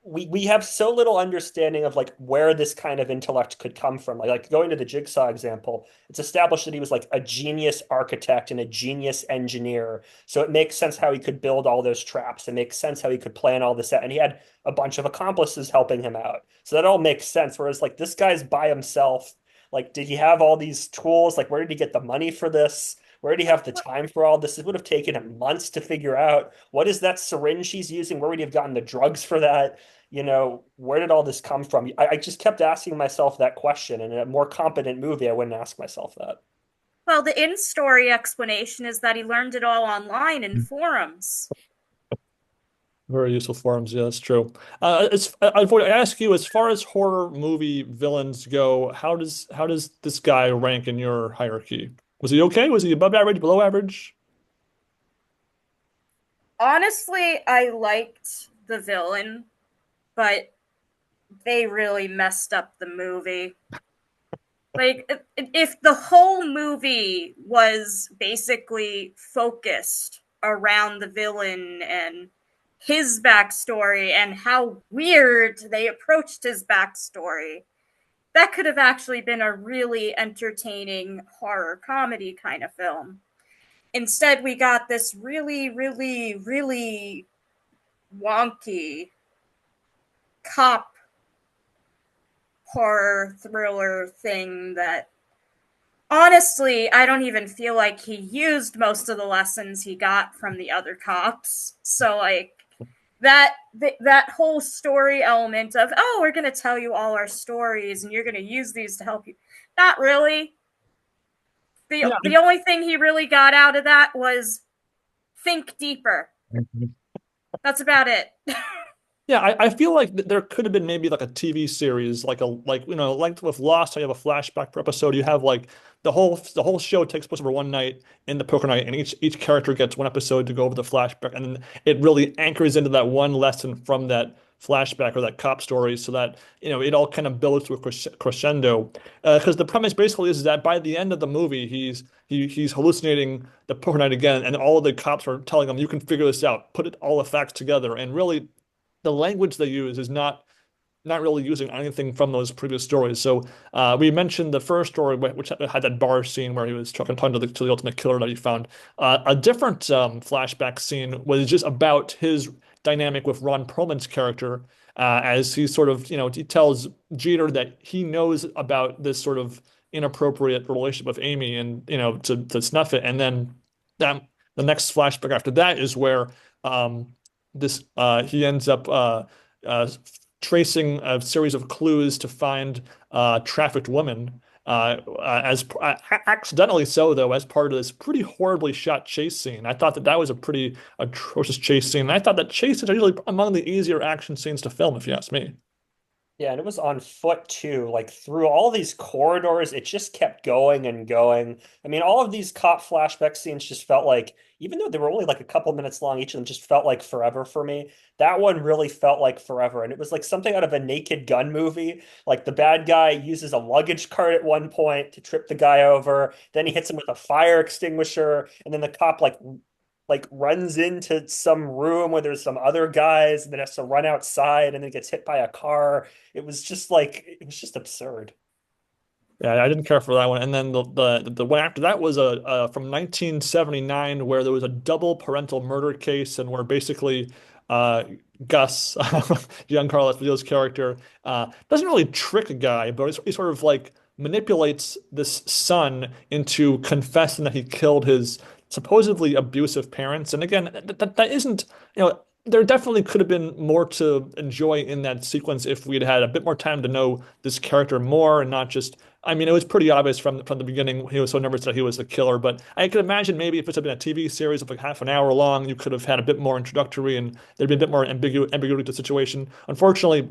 we have so little understanding of like where this kind of intellect could come from. Like going to the Jigsaw example, it's established that he was like a genius architect and a genius engineer. So it makes sense how he could build all those traps. It makes sense how he could plan all this out. And he had a bunch of accomplices helping him out. So that all makes sense. Whereas like this guy's by himself. Like, did he have all these tools? Like, where did he get the money for this? Where did he have the time for all this? It would have taken him months to figure out what is that syringe he's using? Where would he have gotten the drugs for that? Where did all this come from? I just kept asking myself that question. And in a more competent movie, I wouldn't ask myself that. Well, the in story explanation is that he learned it all online in forums. Very useful forums. Yeah, that's true. I ask you, as far as horror movie villains go, how does this guy rank in your hierarchy? Was he okay? Was he above average, below average? Honestly, I liked the villain, but they really messed up the movie. Like, if the whole movie was basically focused around the villain and his backstory and how weird they approached his backstory, that could have actually been a really entertaining horror comedy kind of film. Instead, we got this really, really, really wonky cop horror thriller thing that honestly, I don't even feel like he used most of the lessons he got from the other cops. So like that whole story element of, oh, we're going to tell you all our stories and you're going to use these to help you. Not really. Yeah. The only thing he really got out of that was think deeper. That's about it. Yeah, I feel like there could have been maybe like a TV series, like with Lost, how you have a flashback per episode. You have like the whole show takes place over one night in the poker night, and each character gets one episode to go over the flashback, and then it really anchors into that one lesson from that flashback or that cop story, so that it all kind of builds to a crescendo. Because the premise basically is that by the end of the movie, he's hallucinating the poker night again, and all of the cops are telling him, "You can figure this out. Put all the facts together," and really the language they use is not really using anything from those previous stories. So we mentioned the first story, which had that bar scene where he was talking to the ultimate killer that he found. A different flashback scene was just about his dynamic with Ron Perlman's character, as he sort of, he tells Jeter that he knows about this sort of inappropriate relationship with Amy, and to snuff it. And then that the next flashback after that is where this he ends up uh, tracing a series of clues to find trafficked women. As accidentally so, though, as part of this pretty horribly shot chase scene. I thought that that was a pretty atrocious chase scene. And I thought that chase is usually among the easier action scenes to film, if you ask me. Yeah, and it was on foot too. Like through all these corridors, it just kept going and going. I mean, all of these cop flashback scenes just felt like, even though they were only like a couple minutes long, each of them just felt like forever for me. That one really felt like forever. And it was like something out of a Naked Gun movie. Like the bad guy uses a luggage cart at one point to trip the guy over. Then he hits him with a fire extinguisher. And then the cop like runs into some room where there's some other guys and then has to run outside and then gets hit by a car. It was just absurd. Yeah, I didn't care for that one. And then the one after that was from 1979, where there was a double parental murder case, and where basically uh, Gus, Giancarlo Esposito's character, doesn't really trick a guy, but he sort of like manipulates this son into confessing that he killed his supposedly abusive parents. And again, that isn't, there definitely could have been more to enjoy in that sequence if we'd had a bit more time to know this character more, and not just, I mean, it was pretty obvious from the beginning he was so nervous that he was the killer. But I could imagine maybe if it had been a TV series of like half an hour long, you could have had a bit more introductory and there'd be a bit more ambiguity to the situation. Unfortunately,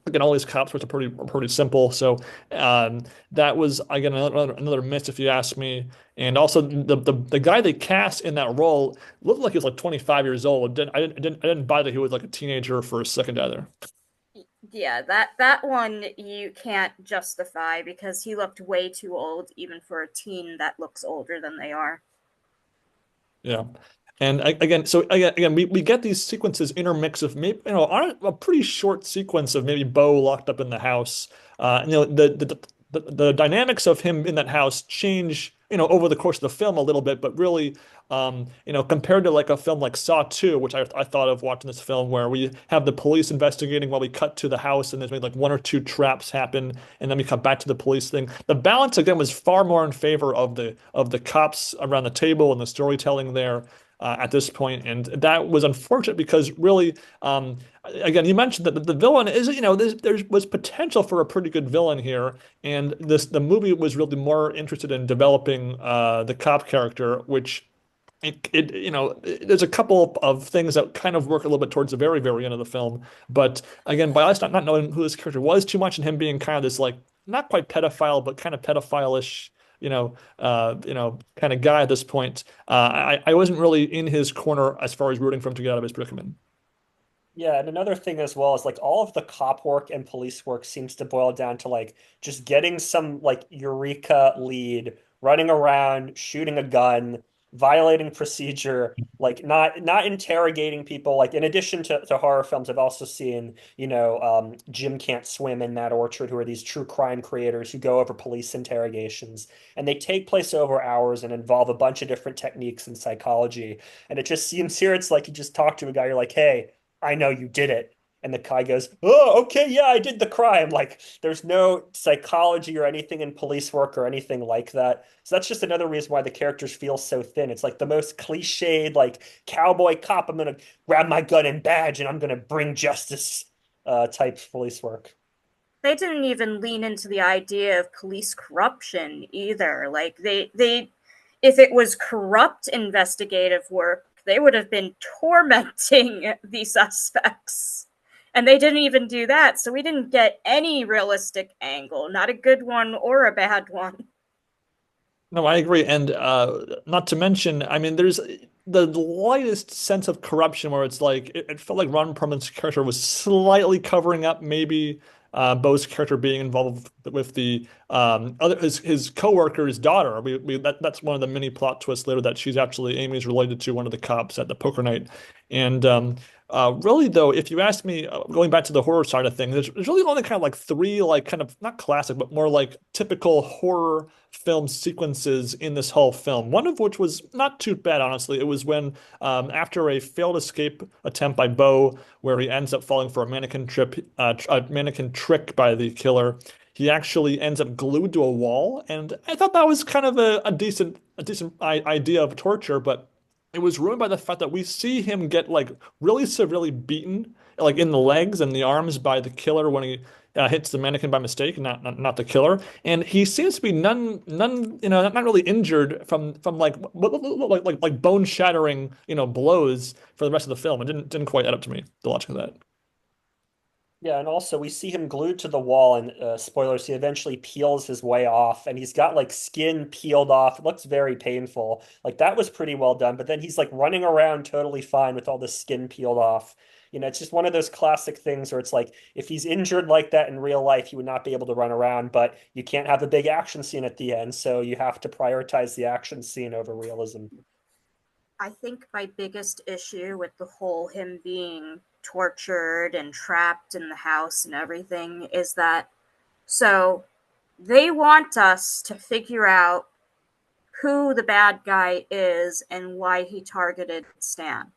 again, all these cops were pretty simple. So that was again another miss, if you ask me. And also the guy they cast in that role looked like he was like 25 years old. I didn't buy that he was like a teenager for a second either. Yeah, that one you can't justify because he looked way too old even for a teen that looks older than they are. Yeah. And again, so again, we get these sequences intermix of maybe, on a pretty short sequence of maybe Bo locked up in the house. The dynamics of him in that house change, over the course of the film a little bit, but really, compared to like a film like Saw 2, which I thought of watching this film, where we have the police investigating while we cut to the house, and there's maybe like one or two traps happen, and then we cut back to the police thing. The balance again was far more in favor of the cops around the table and the storytelling there. At this point, and that was unfortunate because really, again, you mentioned that the villain is, there was potential for a pretty good villain here, and the movie was really more interested in developing the cop character, which there's a couple of things that kind of work a little bit towards the very, very end of the film. But again, by us not knowing who this character was too much, and him being kind of this like not quite pedophile, but kind of pedophile-ish, kind of guy at this point, I wasn't really in his corner as far as rooting for him to get out of his predicament. Yeah, and another thing as well is like all of the cop work and police work seems to boil down to like just getting some like eureka lead, running around, shooting a gun, violating procedure, like not interrogating people. Like in addition to horror films, I've also seen, Jim Can't Swim and Matt Orchard, who are these true crime creators who go over police interrogations, and they take place over hours and involve a bunch of different techniques and psychology. And it just seems here it's like you just talk to a guy, you're like, hey, I know you did it. And the guy goes, oh, okay, yeah, I did the crime. Like, there's no psychology or anything in police work or anything like that. So that's just another reason why the characters feel so thin. It's like the most cliched, like, cowboy cop, I'm going to grab my gun and badge and I'm going to bring justice type police work. They didn't even lean into the idea of police corruption either. Like they if it was corrupt investigative work, they would have been tormenting the suspects. And they didn't even do that, so we didn't get any realistic angle, not a good one or a bad one. No, I agree. And not to mention, I mean, there's the lightest sense of corruption where it's like it felt like Ron Perlman's character was slightly covering up maybe Bo's character being involved with the other his coworker's daughter. That's one of the mini plot twists later, that she's actually Amy's related to one of the cops at the poker night. And Really, though, if you ask me, going back to the horror side of things, there's really only kind of like three, like kind of not classic, but more like typical horror film sequences in this whole film. One of which was not too bad, honestly. It was when, after a failed escape attempt by Bo, where he ends up falling for a a mannequin trick by the killer. He actually ends up glued to a wall, and I thought that was kind of a decent idea of torture, but it was ruined by the fact that we see him get like really severely beaten, like in the legs and the arms by the killer when he hits the mannequin by mistake, not the killer. And he seems to be none, not really injured from like like bone shattering, blows for the rest of the film. It didn't quite add up to me, the watching of that. Yeah, and also we see him glued to the wall, and spoilers, he eventually peels his way off, and he's got like skin peeled off. It looks very painful. Like that was pretty well done, but then he's like running around totally fine with all the skin peeled off. It's just one of those classic things where it's like if he's injured like that in real life, he would not be able to run around, but you can't have a big action scene at the end, so you have to prioritize the action scene over realism. I think my biggest issue with the whole him being tortured and trapped in the house and everything is that so they want us to figure out who the bad guy is and why he targeted Stan.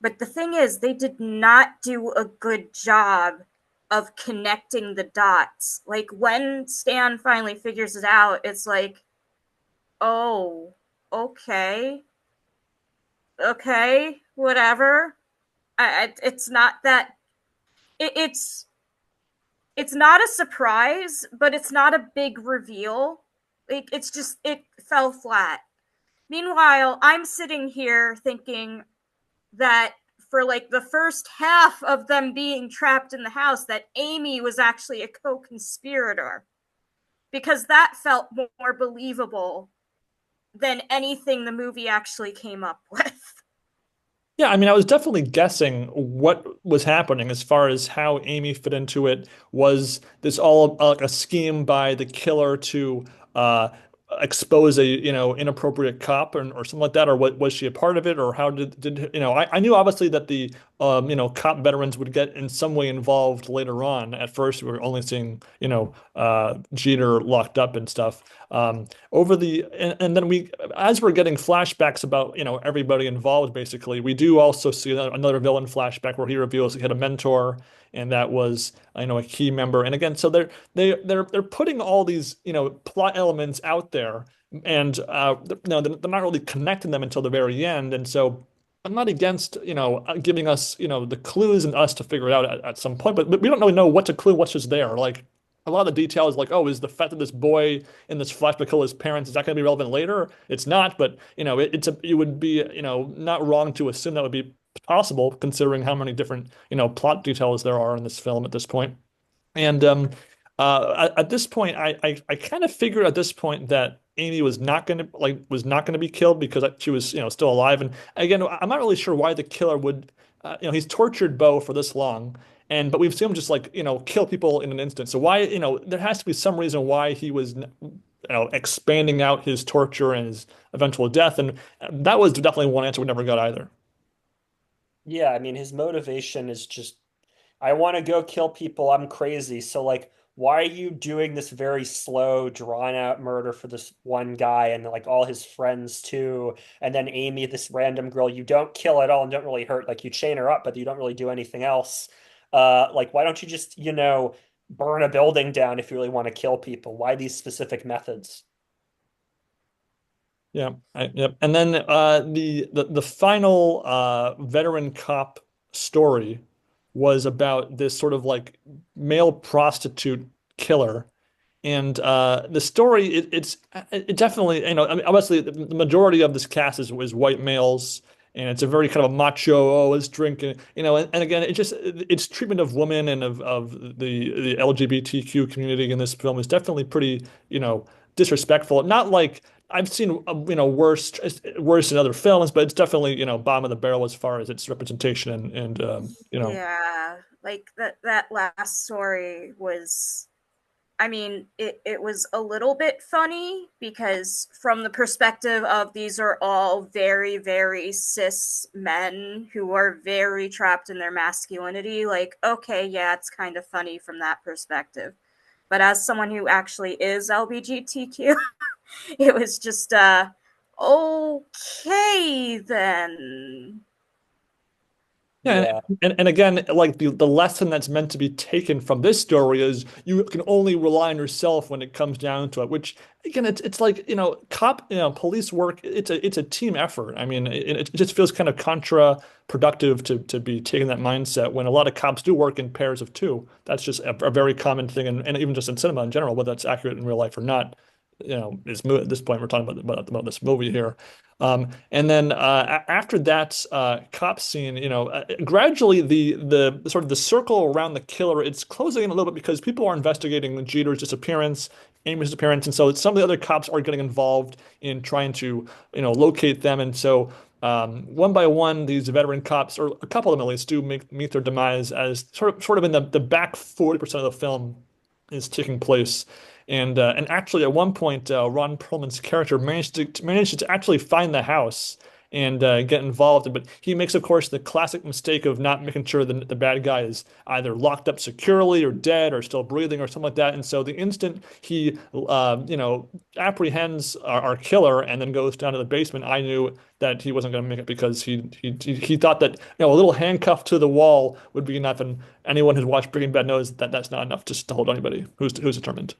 But the thing is, they did not do a good job of connecting the dots. Like when Stan finally figures it out, it's like, oh, okay, okay, whatever. It's not that it, it's not a surprise, but it's not a big reveal. It's just it fell flat. Meanwhile, I'm sitting here thinking that for like the first half of them being trapped in the house, that Amy was actually a co-conspirator because that felt more believable than anything the movie actually came up with. Yeah, I mean, I was definitely guessing what was happening as far as how Amy fit into it. Was this all like a scheme by the killer to uh, expose a, inappropriate cop or something like that, or what was she a part of it, or how did I knew obviously that the cop veterans would get in some way involved later on. At first, we were only seeing Jeter locked up and stuff. And then as we're getting flashbacks about everybody involved, basically we do also see another villain flashback where he reveals he had a mentor, and that was a key member. And again, so they're putting all these plot elements out there, and they're not really connecting them until the very end. And so I'm not against giving us the clues and us to figure it out at some point, but we don't really know what's a clue, what's just there. Like a lot of the details, like, oh, is the fact that this boy in this flashback killed his parents, is that going to be relevant later? It's not, but it would be not wrong to assume that would be possible, considering how many different plot details there are in this film at this point. And at this point, I kind of figured at this point that Amy was not going to be killed because she was still alive. And again, I'm not really sure why the killer would he's tortured Bo for this long, and but we've seen him just like kill people in an instant. So why there has to be some reason why he was expanding out his torture and his eventual death, and that was definitely one answer we never got either. Yeah, I mean, his motivation is just I want to go kill people. I'm crazy. So, like, why are you doing this very slow, drawn out murder for this one guy and like all his friends too? And then Amy, this random girl, you don't kill at all and don't really hurt. Like, you chain her up, but you don't really do anything else. Like, why don't you just, burn a building down if you really want to kill people? Why these specific methods? Yeah, yep. And then the final veteran cop story was about this sort of like male prostitute killer. And the story, it definitely, I mean, obviously the majority of this cast is white males, and it's a very kind of a macho, oh, let's drink, and again, its treatment of women and of the LGBTQ community in this film is definitely pretty, disrespectful. Not like I've seen, worse in other films, but it's definitely, bottom of the barrel as far as its representation and. Yeah, like that last story was I mean, it was a little bit funny because, from the perspective of these are all very, very cis men who are very trapped in their masculinity, like, okay, yeah, it's kind of funny from that perspective. But as someone who actually is LBGTQ, it was just, okay, then. Yeah, Yeah. and again, like the lesson that's meant to be taken from this story is you can only rely on yourself when it comes down to it. Which again, it's like police work. It's a team effort. I mean, it just feels kind of counterproductive to be taking that mindset when a lot of cops do work in pairs of two. That's just a very common thing, and even just in cinema in general, whether that's accurate in real life or not. At this point, we're talking about this movie here. And then after that cop scene, gradually the sort of the circle around the killer, it's closing in a little bit because people are investigating Jeter's disappearance, Amy's disappearance, and so some of the other cops are getting involved in trying to locate them, and so. One by one, these veteran cops, or a couple of them at least, do meet their demise as sort of in the back 40% of the film is taking place. And actually, at one point, Ron Perlman's character manages to actually find the house and get involved. But he makes, of course, the classic mistake of not making sure the bad guy is either locked up securely or dead or still breathing or something like that. And so the instant he, apprehends our killer and then goes down to the basement, I knew that he wasn't going to make it because he thought that a little handcuff to the wall would be enough. And anyone who's watched Breaking Bad knows that that's not enough to hold anybody who's determined.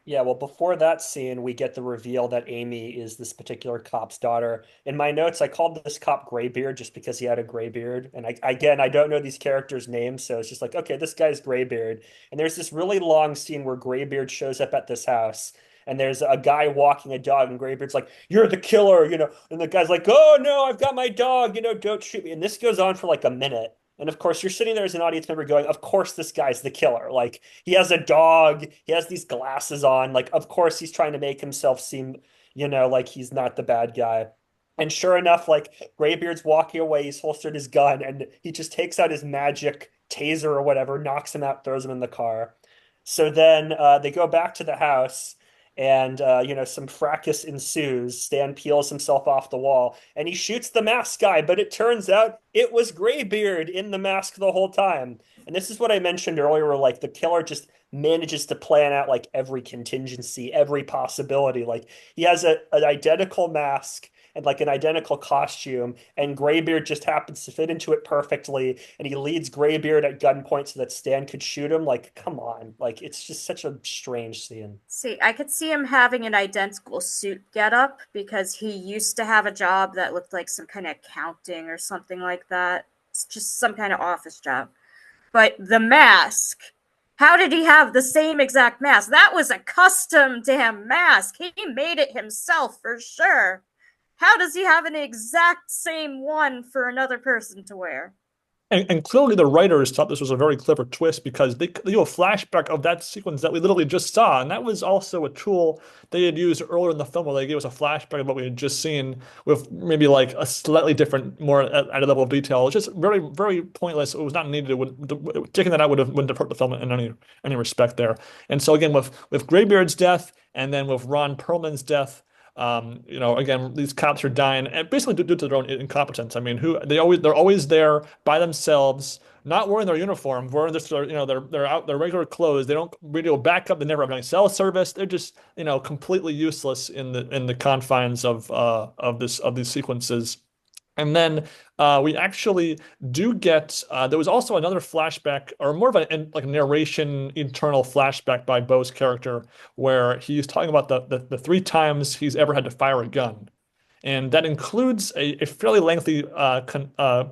Yeah, well, before that scene, we get the reveal that Amy is this particular cop's daughter. In my notes, I called this cop Graybeard just because he had a gray beard. And I don't know these characters' names, so it's just like, okay, this guy's Graybeard. And there's this really long scene where Graybeard shows up at this house, and there's a guy walking a dog, and Graybeard's like, "You're the killer," and the guy's like, "Oh no, I've got my dog, don't shoot me." And this goes on for like a minute. And of course, you're sitting there as an audience member going, "Of course, this guy's the killer." Like, he has a dog. He has these glasses on. Like, of course, he's trying to make himself seem, like he's not the bad guy. And sure enough, like Graybeard's walking away, he's holstered his gun, and he just takes out his magic taser or whatever, knocks him out, throws him in the car. So then they go back to the house, and some fracas ensues. Stan peels himself off the wall, and he shoots the mask guy. But it turns out it was Graybeard in the mask the whole time. And this is what I mentioned earlier, where like the killer just manages to plan out like every contingency, every possibility. Like he has an identical mask and like an identical costume, and Graybeard just happens to fit into it perfectly, and he leads Graybeard at gunpoint so that Stan could shoot him. Like, come on. Like, it's just such a strange scene. See, I could see him having an identical suit getup because he used to have a job that looked like some kind of accounting or something like that. It's just some kind of office job. But the mask, how did he have the same exact mask? That was a custom damn mask. He made it himself for sure. How does he have an exact same one for another person to wear? And clearly the writers thought this was a very clever twist because they do a flashback of that sequence that we literally just saw. And that was also a tool they had used earlier in the film where they gave us a flashback of what we had just seen with maybe like a slightly different, more at a level of detail. It's just very, very pointless. It was not needed. Taking that out wouldn't have hurt the film in any respect there. And so again, with Graybeard's death and then with Ron Perlman's death, again, these cops are dying, and basically due to their own incompetence. I mean, they're always there by themselves, not wearing their uniform, wearing just they're out their regular clothes. They don't radio backup. They never have any cell service. They're just completely useless in the confines of these sequences. And then we actually do get there was also another flashback, or more of like a narration internal flashback by Bo's character, where he's talking about the three times he's ever had to fire a gun. And that includes a fairly lengthy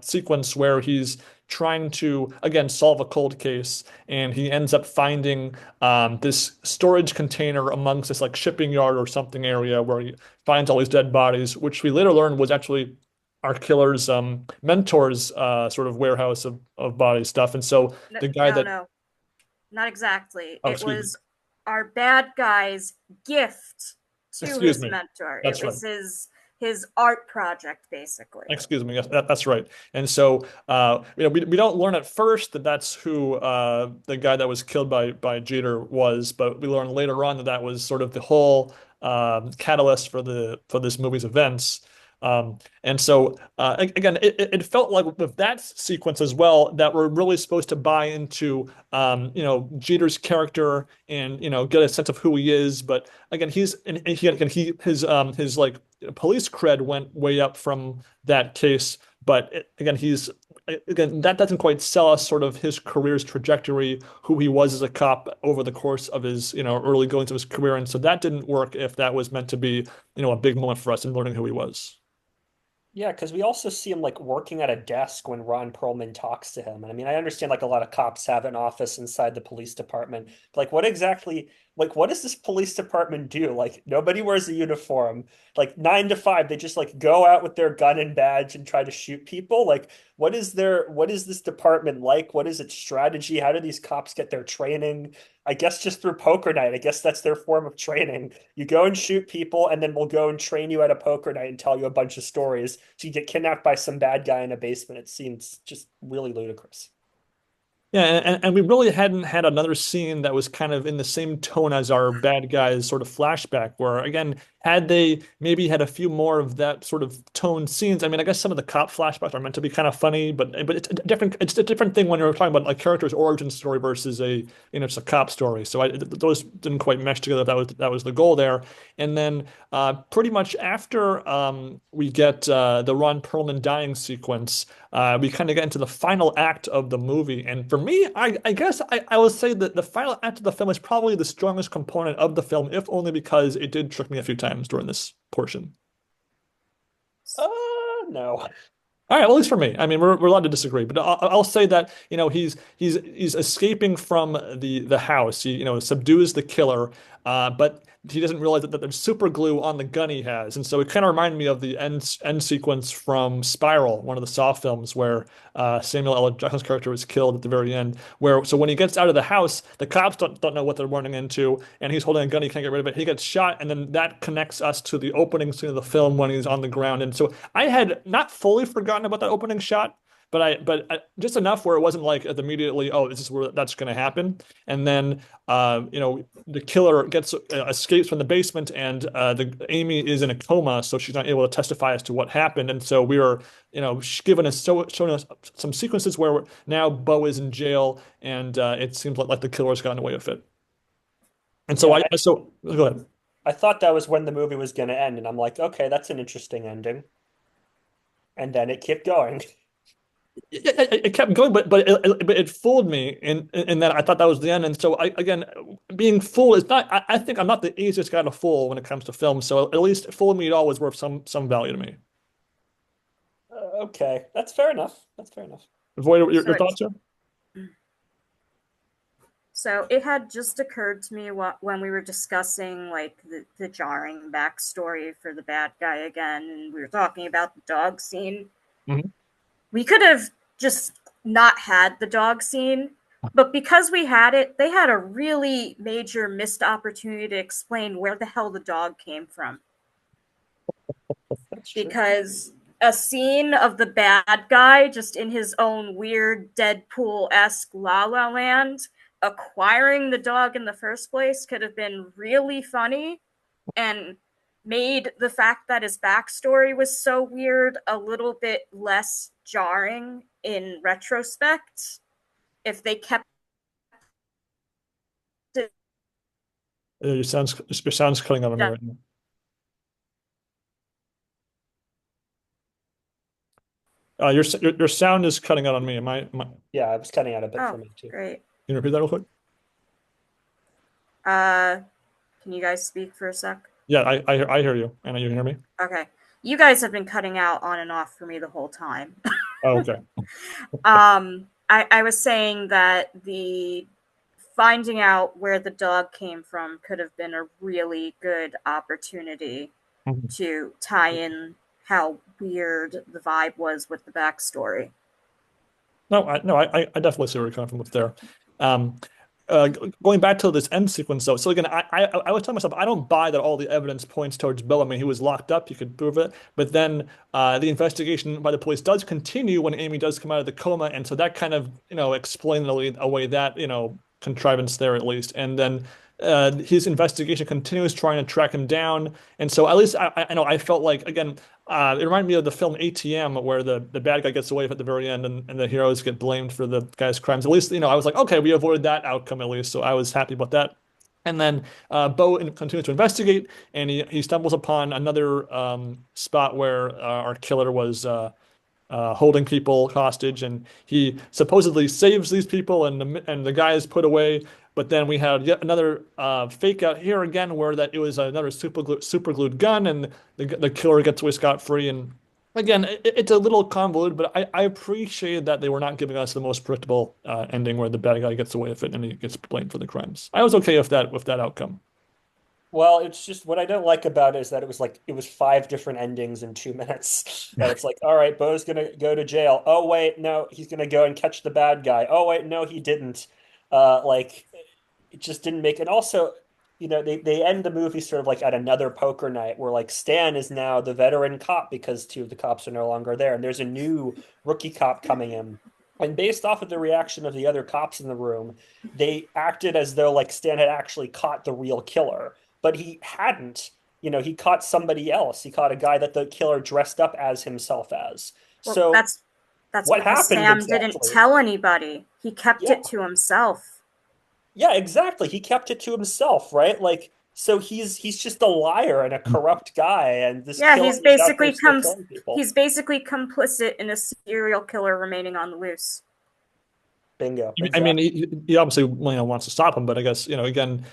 sequence where he's trying to, again, solve a cold case. And he ends up finding this storage container amongst this like shipping yard or something area where he finds all these dead bodies, which we later learned was actually our killer's mentor's sort of warehouse of body stuff. And so No, the guy no, that, no, not exactly. oh, It excuse me, was our bad guy's gift to excuse his me, mentor. It that's right. was his art project, basically. Excuse me. Yes, that's right. And so, we don't learn at first that that's who the guy that was killed by Jeter was, but we learn later on that that was sort of the whole catalyst for the for this movie's events. And so, again, it felt like with that sequence as well that we're really supposed to buy into, Jeter's character and get a sense of who he is. But again, his like police cred went way up from that case. But again, that doesn't quite sell us sort of his career's trajectory, who he was as a cop over the course of his, early goings of his career. And so that didn't work if that was meant to be, a big moment for us in learning who he was. Yeah, because we also see him like working at a desk when Ron Perlman talks to him. And I mean, I understand like a lot of cops have an office inside the police department. Like, what does this police department do? Like, nobody wears a uniform. Like, 9 to 5, they just like go out with their gun and badge and try to shoot people. Like, what is this department like? What is its strategy? How do these cops get their training? I guess just through poker night. I guess that's their form of training. You go and shoot people, and then we'll go and train you at a poker night and tell you a bunch of stories. So you get kidnapped by some bad guy in a basement. It seems just really ludicrous. Yeah, and we really hadn't had another scene that was kind of in the same tone as our bad guys sort of flashback, where again, had they maybe had a few more of that sort of tone scenes. I mean, I guess some of the cop flashbacks are meant to be kind of funny, but it's a different thing when you're talking about a character's origin story versus it's a cop story. So those didn't quite mesh together. That was the goal there. And then pretty much after we get the Ron Perlman dying sequence, we kind of get into the final act of the movie. And for me, I guess I would say that the final act of the film is probably the strongest component of the film, if only because it did trick me a few times during this portion. No. All right, well, at least for me. I mean, we're allowed to disagree, but I'll say that he's escaping from the house. He subdues the killer, but he doesn't realize that there's super glue on the gun he has, and so it kind of reminded me of the end sequence from Spiral, one of the Saw films, where Samuel L. Jackson's character was killed at the very end. Where so when he gets out of the house, the cops don't know what they're running into, and he's holding a gun. He can't get rid of it. He gets shot, and then that connects us to the opening scene of the film when he's on the ground. And so I had not fully forgotten about that opening shot, but just enough where it wasn't like immediately, oh, this is where that's going to happen. And then the killer escapes from the basement, and the Amy is in a coma, so she's not able to testify as to what happened. And so we were given us showing us some sequences where now Bo is in jail, and it seems like the killer's gotten away with it. And so Yeah, so go ahead. I thought that was when the movie was going to end, and I'm like, okay, that's an interesting ending. And then it kept going. It kept going, but it fooled me in that I thought that was the end. And so again, being fooled is not. I think I'm not the easiest guy to fool when it comes to film. So at least fooling me at all was worth some value to me. Okay, that's fair enough. That's fair enough. Avoid So your it's thoughts here. so it had just occurred to me when we were discussing like the jarring backstory for the bad guy again, and we were talking about the dog scene. Mhm. We could have just not had the dog scene, but because we had it, they had a really major missed opportunity to explain where the hell the dog came from. That's true. Because a scene of the bad guy just in his own weird Deadpool-esque La La Land acquiring the dog in the first place could have been really funny and made the fact that his backstory was so weird a little bit less jarring in retrospect if they kept it. Your sound's cutting out on me right now. Your sound is cutting out on me. Yeah, I was cutting out a bit for Oh, me too. great. Can you repeat that real quick? uh can you guys speak for a sec? Yeah, I hear you. Anna, you can hear me? Okay, you guys have been cutting out on and off for me the whole time. Oh, okay. I was saying that the finding out where the dog came from could have been a really good opportunity Mhm. to tie in how weird the vibe was with the backstory. No, I definitely see where you're coming from with there. Um, going back to this end sequence though. So again, I was telling myself I don't buy that all the evidence points towards Bill. I mean, he was locked up; he could prove it. But then the investigation by the police does continue when Amy does come out of the coma, and so that kind of explains away that contrivance there at least. And then his investigation continues trying to track him down. And so at least I know I felt like again. It reminded me of the film ATM, where the bad guy gets away at the very end, and the heroes get blamed for the guy's crimes. At least, I was like, okay, we avoided that outcome at least, so I was happy about that. And then Bo continues to investigate, and he stumbles upon another spot where our killer was holding people hostage, and he supposedly saves these people, and the guy is put away. But then we had yet another fake out here again, where that it was another super glued gun, and the killer gets away scot free. And again, it's a little convoluted, but I appreciated that they were not giving us the most predictable ending where the bad guy gets away with it and he gets blamed for the crimes. I was okay with that outcome. Well, it's just what I don't like about it is that it was five different endings in 2 minutes. And it's like, all right, Bo's gonna go to jail. Oh wait, no, he's gonna go and catch the bad guy. Oh wait, no, he didn't. Like it just didn't make. And also, they end the movie sort of like at another poker night where like Stan is now the veteran cop because two of the cops are no longer there, and there's a new rookie cop coming in. And based off of the reaction of the other cops in the room, they acted as though like Stan had actually caught the real killer, but he hadn't. He caught somebody else. He caught a guy that the killer dressed up as himself as. Well, So that's what because happened Sam didn't exactly? tell anybody. He kept Yeah, it to himself. yeah, exactly. He kept it to himself, right? Like, so he's just a liar and a corrupt guy, and this Yeah, killer is out there still killing people. he's basically complicit in a serial killer remaining on the loose. Bingo, I mean, exactly. he obviously wants to stop him, but I guess again,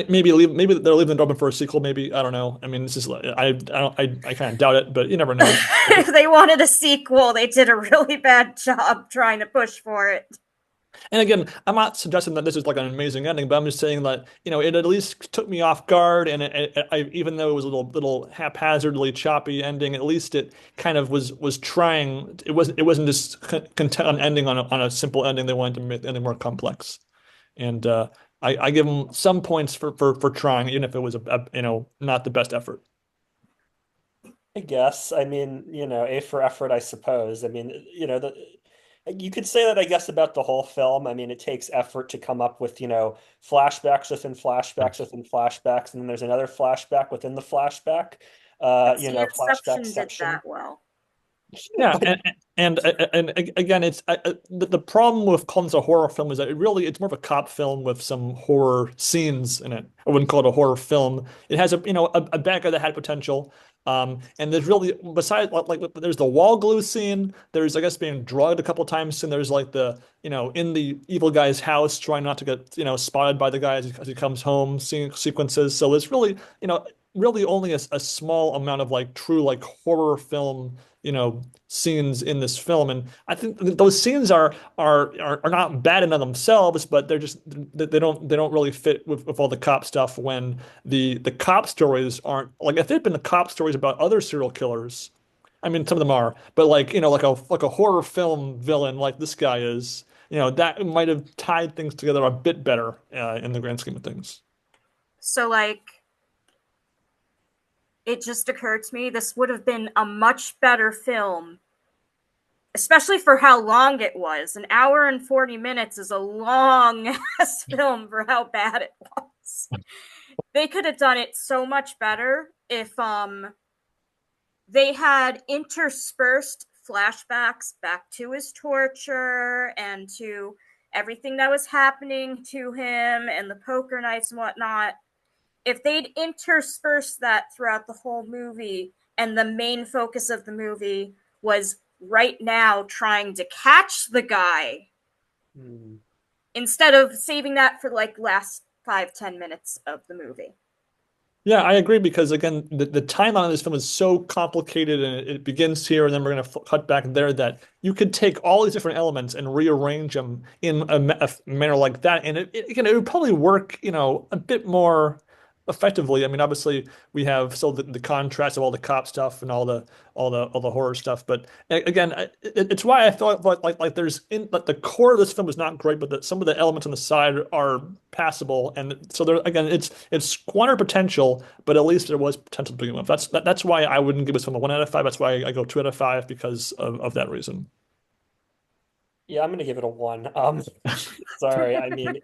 maybe they're leaving the door open for a sequel. Maybe I don't know. I mean, this is I don't I kind of doubt it, but you never know. If they wanted a sequel, they did a really bad job trying to push for it. And again, I'm not suggesting that this is like an amazing ending, but I'm just saying that it at least took me off guard, and even though it was a little haphazardly choppy ending, at least it kind of was trying. It wasn't just content on ending on a simple ending. They wanted to make the ending more complex, and I give them some points for trying, even if it was not the best effort. I guess. I mean, A for effort, I suppose. I mean, you could say that, I guess, about the whole film. I mean, it takes effort to come up with, flashbacks within flashbacks within flashbacks, and then there's another flashback within the flashback, That's the flashback Inception did section. that well. Yeah, But again, it's the problem with calling this a horror film is that it's more of a cop film with some horror scenes in it. I wouldn't call it a horror film. It has a bad guy that had potential. And there's really besides there's the wall glue scene. There's I guess being drugged a couple times, and there's like the in the evil guy's house trying not to get spotted by the guy as he comes home scene sequences. So it's really really only a small amount of like true like horror film scenes in this film, and I think those scenes are not bad in of themselves, but they don't really fit with all the cop stuff when the cop stories aren't like if they'd been the cop stories about other serial killers. I mean, some of them are, but like like a horror film villain like this guy is, that might have tied things together a bit better in the grand scheme of things. So, like, it just occurred to me this would have been a much better film, especially for how long it was. An hour and 40 minutes is a long ass film for how bad it was. They could have done it so much better if they had interspersed flashbacks back to his torture and to everything that was happening to him and the poker nights and whatnot. If they'd interspersed that throughout the whole movie and the main focus of the movie was right now trying to catch the guy hmm. instead of saving that for like last 5-10 minutes of the movie. Yeah, I agree because again, the timeline of this film is so complicated, and it begins here, and then we're going to cut back there. That you could take all these different elements and rearrange them in a manner like that, and it would probably work, a bit more. effectively. I mean, obviously we have still the contrast of all the cop stuff and all the horror stuff. But again, it's why I thought like there's in like the core of this film is not great, but some of the elements on the side are passable. And so there again, it's squandered potential, but at least there was potential to begin with. That's why I wouldn't give this film a 1 out of 5. That's why I go 2 out of 5 because of that reason. Yeah, I'm gonna give it a one. Sorry. I mean,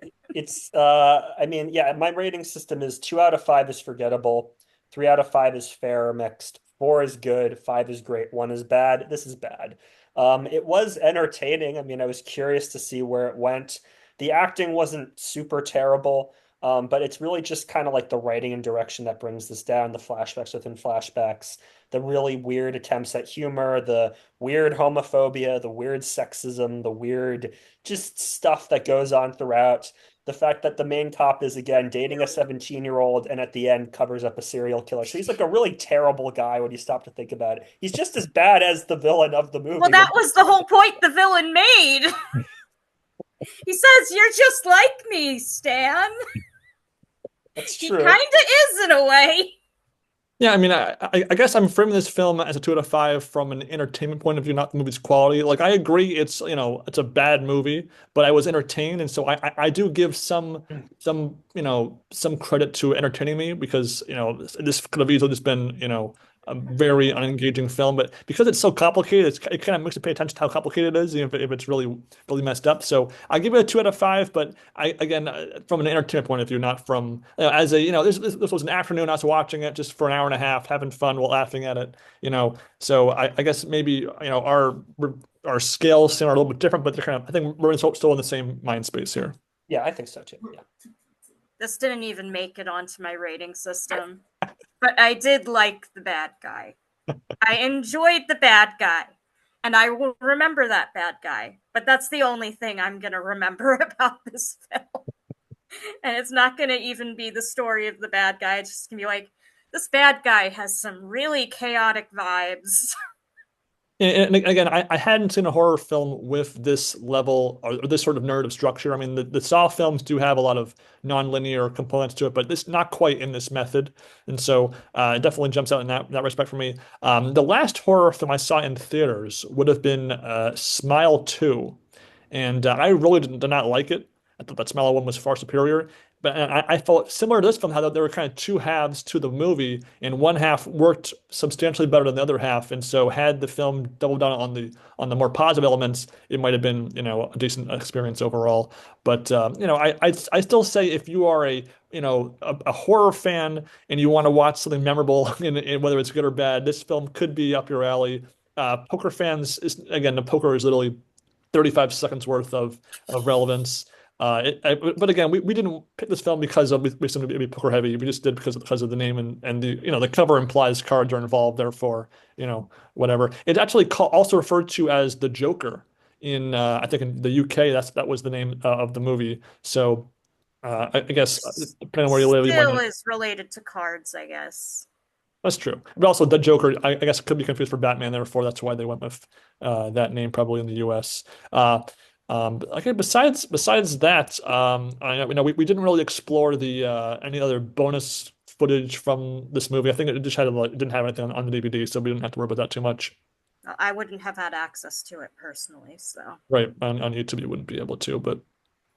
I mean, yeah, my rating system is 2 out of 5 is forgettable, 3 out of 5 is fair or mixed, four is good, five is great, one is bad. This is bad. It was entertaining. I mean, I was curious to see where it went. The acting wasn't super terrible, but it's really just kind of like the writing and direction that brings this down, the flashbacks within flashbacks, the really weird attempts at humor, the weird homophobia, the weird sexism, the weird just stuff that goes on throughout. The fact that the main cop is again dating a 17-year-old and at the end covers up a serial killer. So he's like a really terrible guy when you stop to think about it. He's just as bad as the villain of the Well, movie. that was the whole point the villain made. He says, "You're just like me, Stan." That's He true. kind of is in a way. Yeah, I mean, I guess I'm framing this film as a 2 out of 5 from an entertainment point of view, not the movie's quality. Like, I agree, it's it's a bad movie, but I was entertained, and so I do give some credit to entertaining me because this could have easily just been a very unengaging film, but because it's so complicated, it kind of makes you pay attention to how complicated it is, even if it's really messed up. So I give it a 2 out of 5, but I again from an entertainment point of view, not from as a this was an afternoon I was watching it just for an hour and a half, having fun while laughing at it. So I guess maybe our scales are a little bit different, but they're kind of I think we're still in the same mind space here. Yeah, I think so too. Yeah. This didn't even make it onto my rating system, but I did like the bad guy. I enjoyed the bad guy, and I will remember that bad guy. But that's the only thing I'm going to remember about this film. And it's not going to even be the story of the bad guy. It's just going to be like, this bad guy has some really chaotic vibes. And again, I hadn't seen a horror film with this level or this sort of narrative structure. I mean, the Saw films do have a lot of non-linear components to it, but this not quite in this method. And so it definitely jumps out in that respect for me. The last horror film I saw in theaters would have been Smile 2. And I really did not like it. I thought that Smile 1 was far superior. But I felt similar to this film, how there were kind of two halves to the movie, and one half worked substantially better than the other half. And so, had the film doubled down on the more positive elements, it might have been a decent experience overall. But I still say if you are a horror fan and you want to watch something memorable, in whether it's good or bad, this film could be up your alley. Poker fans again, the poker is literally 35 seconds worth of relevance. But again, we didn't pick this film because we seem to be poker heavy. We just did because of the name and the cover implies cards are involved. Therefore, whatever. It's actually also referred to as the Joker in I think in the UK. That was the name of the movie. So I guess depending on where you live, you might Still not. is related to cards, I guess. That's true. But also the Joker, I guess it could be confused for Batman. Therefore, that's why they went with that name probably in the U.S. Okay. Besides that, I know we didn't really explore the any other bonus footage from this movie. I think it just had it didn't have anything on the DVD, so we didn't have to worry about that too much. I wouldn't have had access to it personally, so. Right on YouTube, you wouldn't be able to, but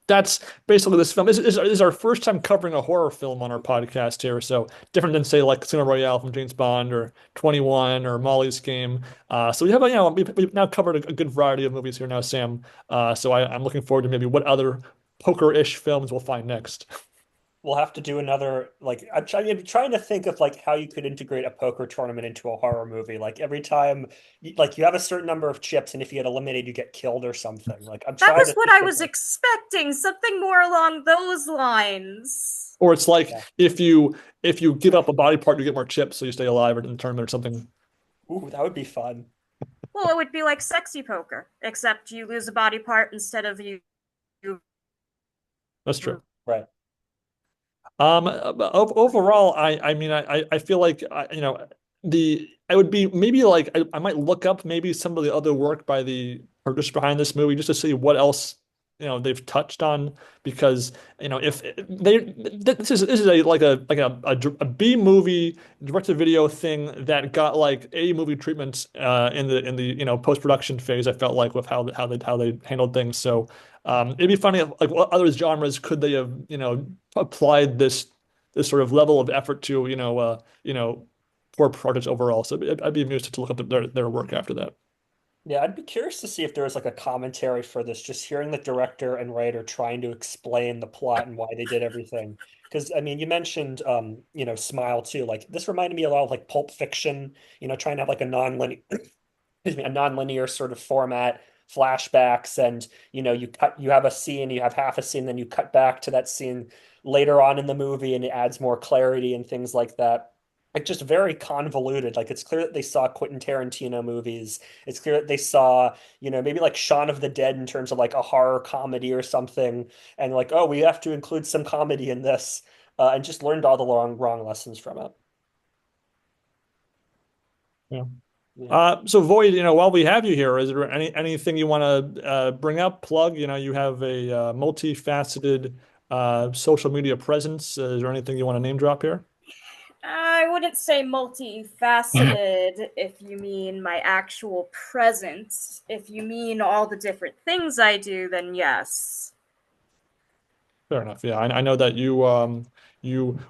that's basically this film. This is our first time covering a horror film on our podcast here, so different than say like Casino Royale from James Bond or 21 or Molly's Game. So we have we've now covered a good variety of movies here now, Sam. So I'm looking forward to maybe what other poker-ish films we'll find next. We'll have to do another like I'm trying to think of like how you could integrate a poker tournament into a horror movie. Like every time you have a certain number of chips and if you get eliminated you get killed or something. Like I'm That trying was to what think I of was like expecting, something more along those lines. Or it's like yeah. if you give up a body part, you get more chips, so you stay alive or in the tournament or something. Ooh, that would be fun. Well, it would be like sexy poker, except you lose a body part instead of you. That's true. Right. Overall, I mean, I feel like the I would be maybe like I might look up maybe some of the other work by the producers behind this movie just to see what else they've touched on because if they this is a B movie direct to video thing that got like A movie treatment in the post-production phase. I felt like with how they handled things. So it'd be funny if, like, what other genres could they have applied this sort of level of effort to poor projects overall. So I'd be amused to look up their work after that. Yeah, I'd be curious to see if there was like a commentary for this, just hearing the director and writer trying to explain the plot and why they did everything. Because I mean, you mentioned Smile too. Like this reminded me a lot of like Pulp Fiction, trying to have like a non-linear excuse me, a non-linear sort of format, flashbacks, and you have a scene, you have half a scene, then you cut back to that scene later on in the movie and it adds more clarity and things like that. Like just very convoluted. Like it's clear that they saw Quentin Tarantino movies. It's clear that they saw, maybe like Shaun of the Dead in terms of like a horror comedy or something. And like, oh, we have to include some comedy in this, and just learned all the wrong lessons from it. Yeah. Yeah. So Void, while we have you here, is there anything you want to bring up, plug? You have a multifaceted social media presence. Is there anything you want to name drop here? I wouldn't say multifaceted if you mean my actual presence. If you mean all the different things I do, then yes. Fair enough. Yeah, I know that you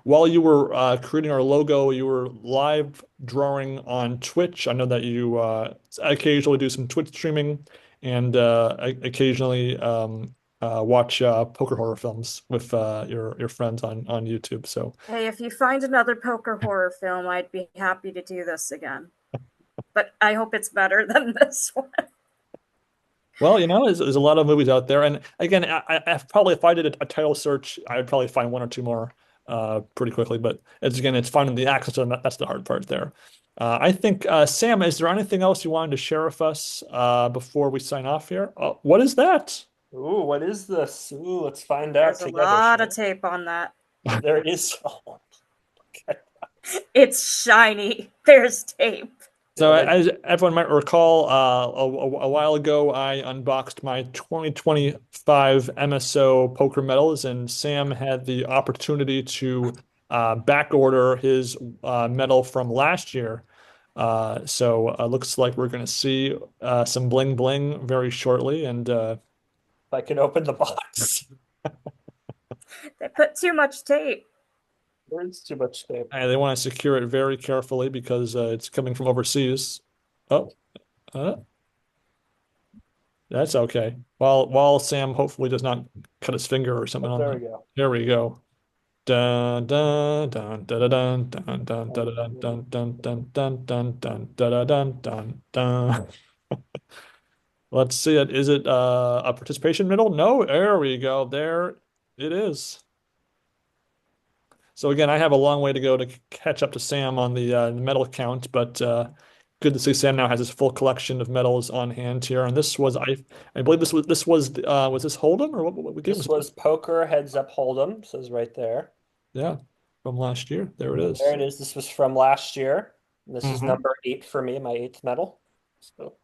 while you were creating our logo, you were live drawing on Twitch. I know that you occasionally do some Twitch streaming and occasionally watch poker horror films with your friends on YouTube. So Hey, if you find another poker horror film, I'd be happy to do this again. But I hope it's better than this one. well, there's a lot of movies out there, and again, I probably if I did a title search, I would probably find one or two more pretty quickly. But it's finding the access to them. That's the hard part there. I think Sam, is there anything else you wanted to share with us before we sign off here? What is that? Ooh, what is this? Ooh, let's find out There's a together, lot of shall tape on that. we? There is. Oh, okay. It's shiny. There's tape. So, Yeah, as everyone might recall, a while ago, I unboxed my 2025 MSO poker medals, and Sam had the opportunity to back order his medal from last year. So, looks like we're going to see some bling bling very shortly. And if I can open the box. They put too much tape. There's too much tape. they want to secure it very carefully because it's coming from overseas. Oh, uh, that's okay. While Sam hopefully does not cut his finger or something Oh, on there that. we go. Here we go. Dun dun dun dun dun dun dun Oh, dun yeah. dun dun dun dun dun dun dun dun dun dun. Let's see it. Is it a participation medal? No, there we go. There it is. So again, I have a long way to go to catch up to Sam on the medal count, but good to see Sam now has his full collection of medals on hand here. And I believe was this Hold'em or what game This was it? was Poker Heads Up Hold'em, says right there. Yeah, from last year. There it There is. it is. This was from last year. This is Hmm. number 8 for me, my eighth medal. So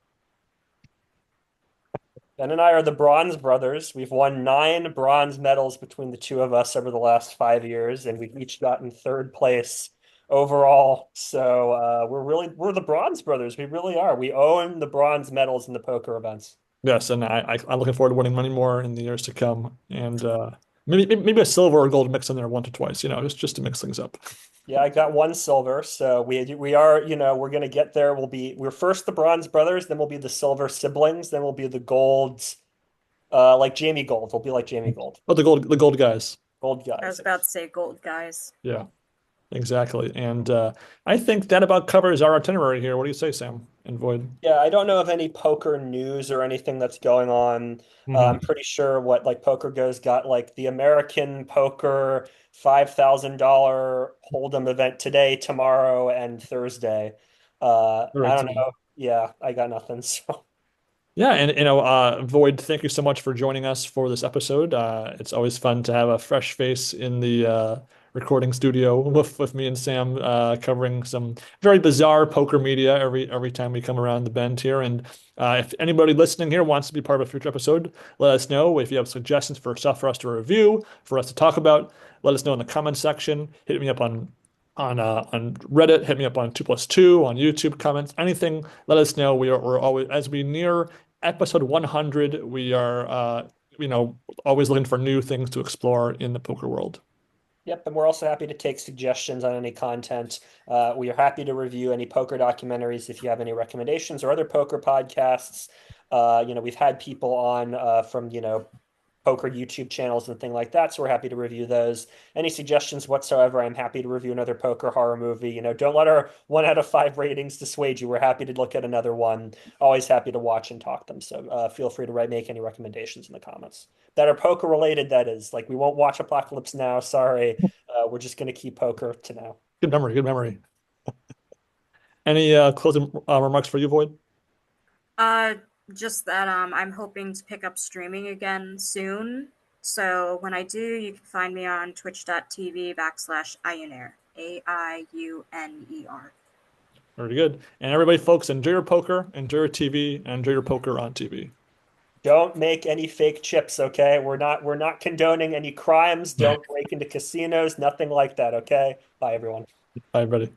Ben and I are the Bronze Brothers. We've won 9 bronze medals between the two of us over the last 5 years, and we've each gotten third place overall. So we're the Bronze Brothers. We really are. We own the bronze medals in the poker events. Yes, and I'm looking forward to winning many more in the years to come, and maybe a silver or gold mix in there once or twice, just to mix things up. Yeah, I got 1 silver, so we are, we're gonna get there. We're first the Bronze Brothers, then we'll be the Silver Siblings, then we'll be the Golds, like Jamie Gold. We'll be like Jamie Gold, Oh, the gold guys. Gold I guys. was about to say gold, guys. Yeah, exactly. And I think that about covers our itinerary here. What do you say, Sam and Void? Yeah, I don't know of any poker news or anything that's going on. I'm Hmm. pretty sure what like Poker Go's got like the American Poker $5,000 Hold'em event today, tomorrow, and Thursday. I Correct. don't know. Yeah, I got nothing. So Yeah, and Void, thank you so much for joining us for this episode. It's always fun to have a fresh face in the recording studio with me and Sam covering some very bizarre poker media every time we come around the bend here. And if anybody listening here wants to be part of a future episode, let us know. If you have suggestions for stuff for us to review, for us to talk about, let us know in the comments section. Hit me up on Reddit, hit me up on 2+2, on YouTube comments, anything. Let us know. We're always, as we near episode 100, we are always looking for new things to explore in the poker world. Yep, and we're also happy to take suggestions on any content. We are happy to review any poker documentaries if you have any recommendations or other poker podcasts. We've had people on from, poker YouTube channels and things like that, so we're happy to review those. Any suggestions whatsoever, I'm happy to review another poker horror movie. Don't let our 1 out of 5 ratings dissuade you. We're happy to look at another one. Always happy to watch and talk them. So feel free to make any recommendations in the comments that are poker related. That is, like, we won't watch Apocalypse Now. Sorry, we're just going to keep poker to now. Good memory, good memory. Any closing remarks for you, Void? Uh, just that I'm hoping to pick up streaming again soon. So when I do, you can find me on twitch.tv/Aiuner. Aiuner. Very good. And everybody, folks, enjoy your poker, enjoy your TV, and enjoy your poker on TV. Don't make any fake chips, okay? We're not condoning any crimes. Don't break into casinos, nothing like that, okay? Bye, everyone. Bye, everybody.